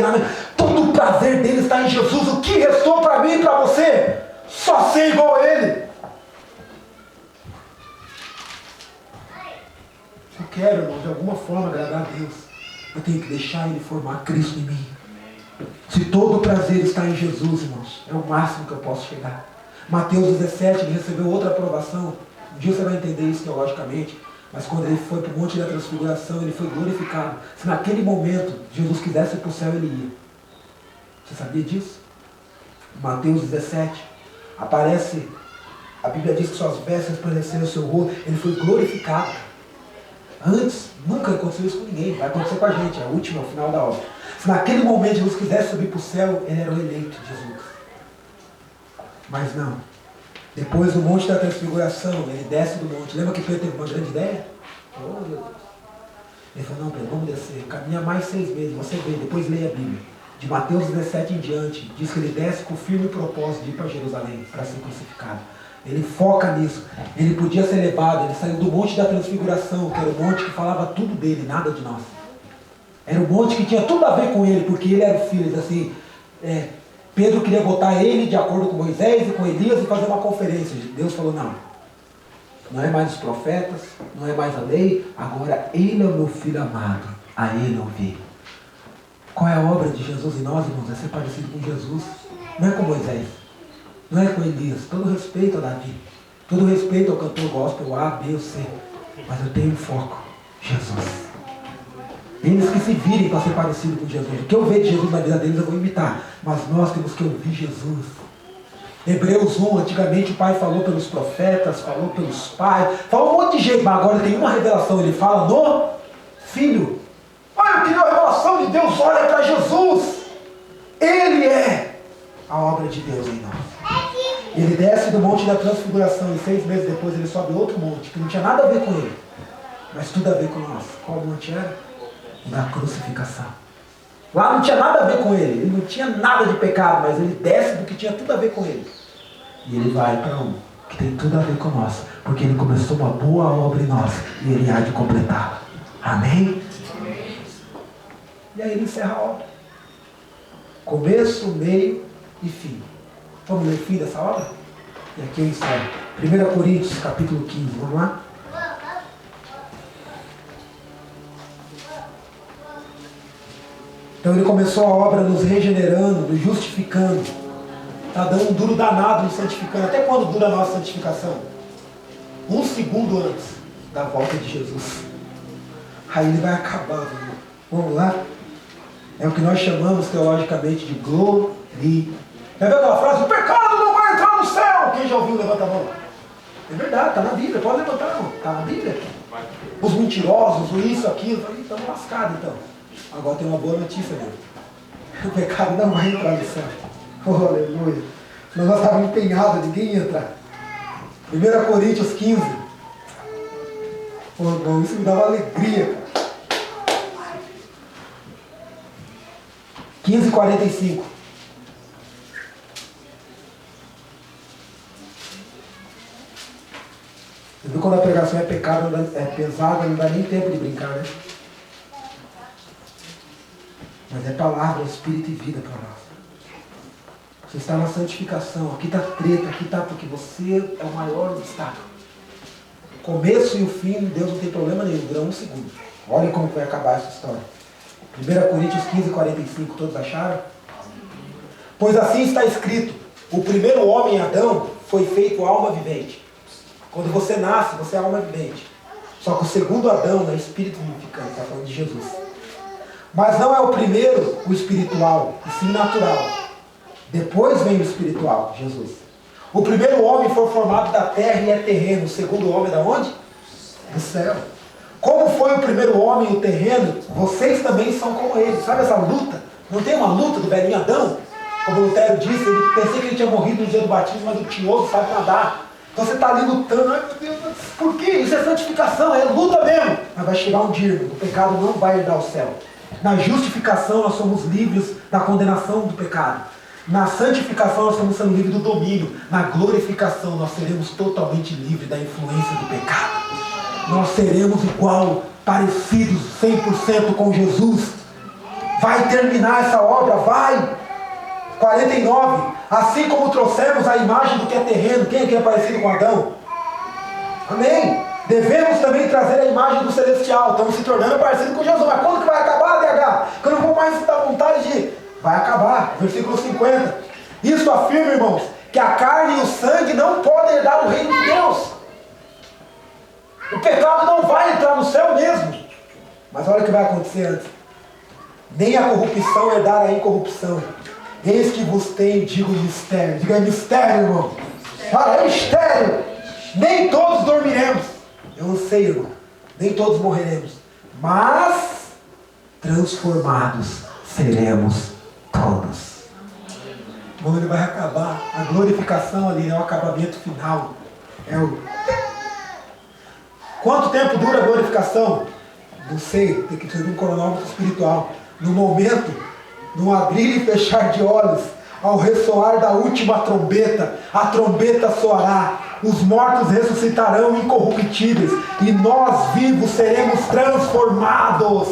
Todo o prazer dele está em Jesus. O que restou para mim e para você? Só ser igual a Ele. Se eu quero, irmão, de alguma forma agradar a Deus, eu tenho que deixar Ele formar Cristo em mim. Se todo o prazer está em Jesus, irmãos, é o máximo que eu posso chegar. Mateus 17, ele recebeu outra aprovação. Um dia você vai entender isso teologicamente. Mas quando ele foi para o Monte da Transfiguração, ele foi glorificado. Se naquele momento Jesus quisesse ir para o céu, ele ia. Você sabia disso? Mateus 17, aparece, a Bíblia diz que suas vestes resplandeceram o seu rosto. Ele foi glorificado. Antes, nunca aconteceu isso com ninguém. Vai acontecer com a gente, é a última, é o final da obra. Se naquele momento Jesus quisesse subir para o céu, ele era o eleito de Jesus. Mas não. Depois do Monte da Transfiguração, ele desce do monte. Lembra que Pedro teve uma grande ideia? Oh, meu Deus. Ele falou, não, Pedro, vamos descer. Caminha mais 6 meses, você vê, depois leia a Bíblia. De Mateus 17 em diante, diz que ele desce com o firme propósito de ir para Jerusalém, para ser crucificado. Ele foca nisso. Ele podia ser levado, ele saiu do Monte da Transfiguração, que era o monte que falava tudo dele, nada de nós. Era um monte que tinha tudo a ver com ele, porque ele era o filho, assim, Pedro queria botar ele de acordo com Moisés e com Elias e fazer uma conferência. Deus falou, não é mais os profetas, não é mais a lei, agora ele é o meu filho amado, a ele eu vi. Qual é a obra de Jesus em nós, irmãos? É ser parecido com Jesus, não é com Moisés, não é com Elias. Todo respeito a Davi, todo respeito ao cantor gospel A, B ou C, mas eu tenho um foco, Jesus. Eles que se virem para ser parecido com Jesus. O que eu vejo de Jesus na vida deles eu vou imitar. Mas nós temos que ouvir Jesus. Hebreus 1, antigamente o Pai falou pelos profetas, falou pelos pais, falou um monte de jeito, mas agora tem uma revelação, ele fala no Filho. Olha, eu queria a revelação de Deus, olha para Jesus. Ele é a obra de Deus em nós. Ele desce do Monte da Transfiguração e 6 meses depois ele sobe outro monte, que não tinha nada a ver com ele, mas tudo a ver com nós. Qual monte era? Da crucificação. Lá não tinha nada a ver com ele não tinha nada de pecado, mas ele desce do que tinha tudo a ver com ele. E ele vai para um que tem tudo a ver com nós, porque ele começou uma boa obra em nós e ele há de completá-la. Amém? E aí ele encerra a obra. Começo, meio e fim. Vamos ler o fim dessa obra? E aqui eu encerro. 1 Coríntios capítulo 15, vamos lá? Então ele começou a obra nos regenerando, nos justificando. Está dando um duro danado nos santificando. Até quando dura a nossa santificação? 1 segundo antes da volta de Jesus. Aí ele vai acabar, meu irmão. Vamos lá? É o que nós chamamos teologicamente de glória. Já viu aquela frase? O pecado não vai entrar no céu. Quem já ouviu? Levanta a mão. É verdade, está na Bíblia. Pode levantar a mão. Está na Bíblia. Os mentirosos, o isso, aquilo. Estamos lascados então. Agora tem uma boa notícia, meu. O pecado não vai entrar no céu. Oh, aleluia. Senão nós estávamos empenhados, ninguém ia entrar. 1 Coríntios 15. Oh, irmão, isso me dava alegria, cara. 15:45. Você viu quando a pregação é pecado, é pesada, não dá nem tempo de brincar, né? Mas é palavra, é espírito e vida para nós. Você está na santificação, aqui está treta, aqui está porque você é o maior obstáculo. O começo e o fim, Deus não tem problema nenhum, dura 1 segundo. Olha como vai acabar essa história. 1 Coríntios 15:45, todos acharam? Pois assim está escrito, o primeiro homem, Adão, foi feito alma vivente. Quando você nasce, você é alma vivente. Só que o segundo Adão é espírito vivificante, está falando de Jesus. Mas não é o primeiro o espiritual, e sim natural. Depois vem o espiritual, Jesus. O primeiro homem foi formado da terra e é terreno. O segundo homem é da onde? Do céu. Como foi o primeiro homem o terreno, vocês também são como ele. Sabe essa luta? Não tem uma luta do velhinho Adão? Como o Lutero disse, ele pensei que ele tinha morrido no dia do batismo, mas o tinhoso sabe nadar. Então você está ali lutando. Ai meu Deus, por quê? Isso é santificação, é luta mesmo. Mas vai chegar um dia, o pecado não vai herdar o céu. Na justificação nós somos livres da condenação do pecado. Na santificação nós estamos sendo livres do domínio. Na glorificação nós seremos totalmente livres da influência do pecado. Nós seremos igual, parecidos 100% com Jesus. Vai terminar essa obra, vai. 49. Assim como trouxemos a imagem do que é terreno. Quem aqui é parecido com Adão? Amém. Devemos também trazer a imagem do celestial. Estamos se tornando parecidos com Jesus. Mas quando que vai acabar, DH? Que eu não vou mais dar vontade de... Vai acabar. Versículo 50. Isso afirma, irmãos, que a carne e o sangue não podem herdar o reino de Deus. O pecado não vai entrar no céu mesmo. Mas olha o que vai acontecer antes. Nem a corrupção herdar a incorrupção. Eis que vos tenho, digo mistério. Diga mistério, irmão. Fala, é mistério. Nem todos dormiremos. Eu não sei, irmão. Nem todos morreremos. Mas transformados seremos todos. Bom, ele vai acabar. A glorificação ali é o acabamento final. É o... Quanto tempo dura a glorificação? Não sei, tem que ser um cronômetro espiritual. No momento, no abrir e fechar de olhos, ao ressoar da última trombeta, a trombeta soará, os mortos ressuscitarão incorruptíveis, e nós vivos seremos transformados.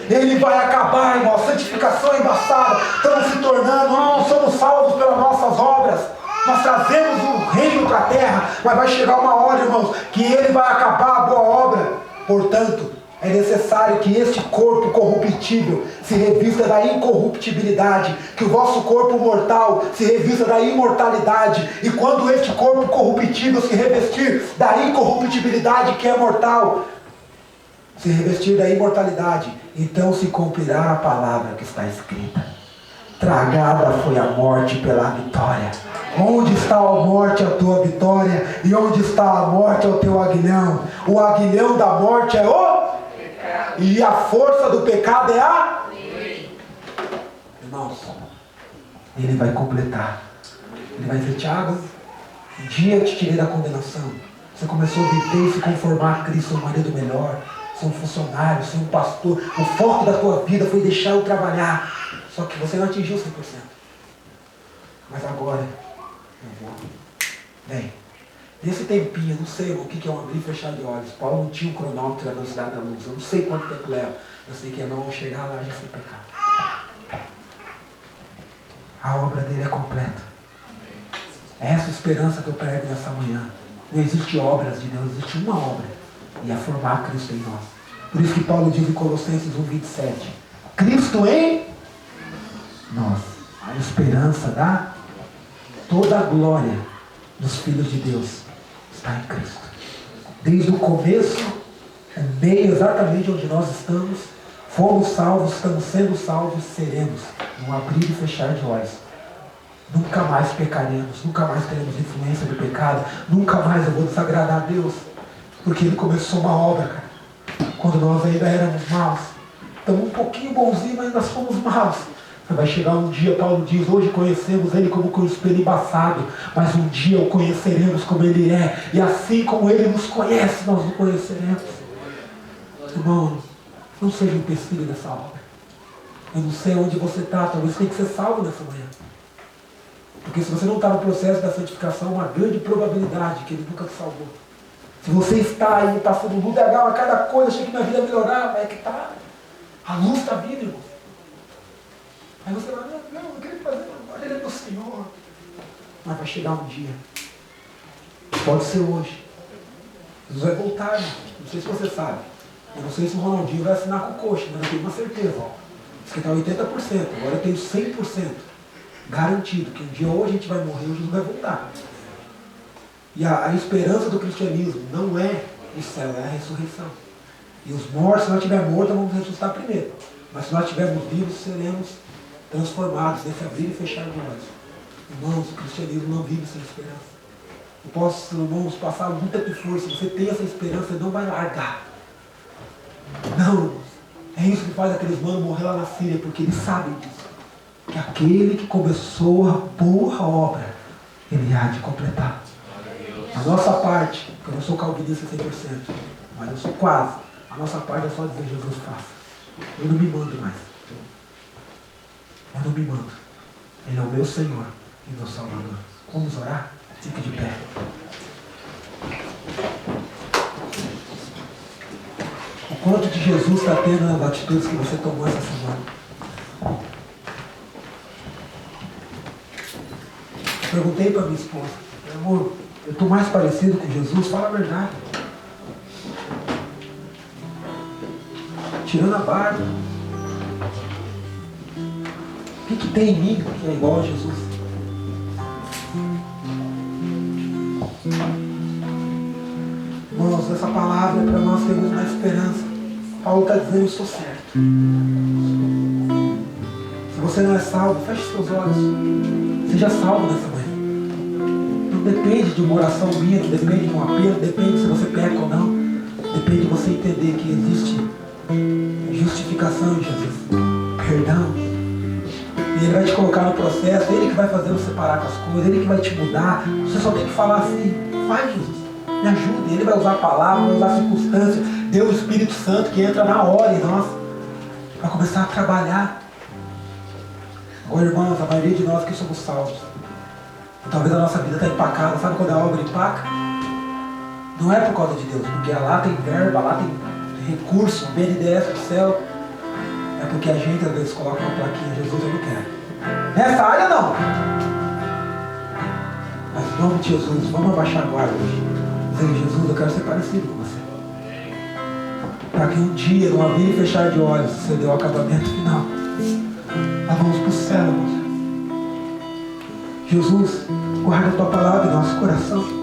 Ele vai acabar, irmão. A santificação é embaçada. Estamos se tornando, não somos salvos pelas nossas obras. Nós trazemos o reino para a terra, mas vai chegar uma hora, irmãos, que ele vai acabar a boa obra. Portanto, é necessário que este corpo corruptível se revista da incorruptibilidade, que o vosso corpo mortal se revista da imortalidade, e quando este corpo corruptível se revestir da incorruptibilidade que é mortal, se revestir da imortalidade, então se cumprirá a palavra que está escrita: tragada foi a morte pela vitória. Onde está a morte, a tua vitória? E onde está a morte, é o teu aguilhão? O aguilhão da morte é o pecado. E a força do pecado é a lei. Irmãos, ele vai completar. Ele vai dizer: Tiago, um dia eu te tirei da condenação. Você começou a viver e se conformar a Cristo, um marido melhor, ser um funcionário, ser um pastor. O foco da tua vida foi deixar eu trabalhar. Só que você não atingiu 100%. Mas agora eu vou. Bem, nesse tempinho, eu não sei o que é um abrir e fechar de olhos. Paulo não tinha um cronômetro da velocidade da luz. Eu não sei quanto tempo leva. Eu sei que não chegar lá já foi pecado. A obra dele é completa. É essa esperança que eu prego nessa manhã. Não existe obras de Deus, existe uma obra. E é formar Cristo em nós. Por isso que Paulo diz em Colossenses 1:27. Cristo em nós. A esperança da toda a glória dos filhos de Deus está em Cristo. Desde o começo, o meio exatamente onde nós estamos, fomos salvos, estamos sendo salvos, seremos, num abrir e fechar de olhos. Nunca mais pecaremos, nunca mais teremos influência do pecado, nunca mais eu vou desagradar a Deus, porque Ele começou uma obra, cara, quando nós ainda éramos maus. Estamos um pouquinho bonzinhos, mas ainda somos maus. Vai chegar um dia, Paulo diz, hoje conhecemos Ele como com o espelho embaçado, mas um dia o conheceremos como Ele é, e assim como Ele nos conhece, nós o conheceremos. Irmão, não seja um empecilho dessa obra. Eu não sei onde você está, talvez você tenha que ser salvo nessa manhã. Porque se você não está no processo da santificação, uma grande probabilidade que Ele nunca te salvou. Se você está aí passando luta legal a cada coisa, achei que minha vida ia melhorar, mas é que está. A luz está vindo, irmão. Aí você vai, não, eu queria fazer, agora Ele é meu Senhor. Mas vai chegar um dia. Pode ser hoje. Jesus vai voltar, irmão. Não sei se você sabe. Eu não sei se o Ronaldinho vai assinar com o coxa, mas eu tenho uma certeza. Diz que está 80%, agora eu tenho 100%. Garantido que um dia ou a gente vai morrer ou Jesus vai voltar. E a esperança do cristianismo não é o céu, é a ressurreição. E os mortos, se nós estivermos mortos, vamos ressuscitar primeiro. Mas se nós estivermos vivos, seremos transformados nesse abrir e fechar de olhos. Irmãos, o cristianismo não vive sem esperança. Eu posso, irmãos, passar muita força. Você tem essa esperança, você não vai largar. Não, irmãos. É isso que faz aqueles manos morrer lá na Síria, porque eles sabem disso. Que aquele que começou a boa obra, Ele há de completar. A nossa parte, porque eu não sou calvinista 100%, mas eu sou quase. A nossa parte é só dizer, Jesus, faça. Eu não me mando mais. Eu não me mando. Ele é o meu Senhor e meu Salvador. Vamos orar? Fique de pé. O quanto de Jesus está tendo nas atitudes que você tomou essa semana? Eu perguntei para minha esposa, amor, eu estou mais parecido com Jesus? Fala a verdade. Tirando a barba. O que tem em mim que é igual a Jesus? Irmãos, essa palavra é para nós termos uma esperança. Paulo está dizendo, eu estou certo. Se você não é salvo, feche seus olhos. Seja salvo nessa manhã. Não depende de uma oração minha, não depende de um apelo, depende se você peca ou não. Depende de você entender que existe justificação em Jesus. Perdão. E Ele vai te colocar no processo, Ele que vai fazer você parar com as coisas, Ele que vai te mudar. Você só tem que falar assim, vai Jesus, me ajude. Ele vai usar a palavra, vai usar a circunstância. Deus, o Espírito Santo que entra na hora em nós, para começar a trabalhar. Agora, irmãos, a maioria de nós que somos salvos, talvez a nossa vida está empacada. Sabe quando a obra empaca? Não é por causa de Deus, porque lá tem verba, lá tem recurso, BNDES do céu. É porque a gente às vezes coloca uma plaquinha, Jesus, eu não quero. Nessa área não. Mas em nome de Jesus, vamos abaixar a guarda hoje. Dizer, Jesus, eu quero ser parecido com você. Para que um dia, no abrir e fechar de olhos, você dê o acabamento final. Nós vamos para o céu, irmãos. Jesus, guarda a tua palavra em nosso coração.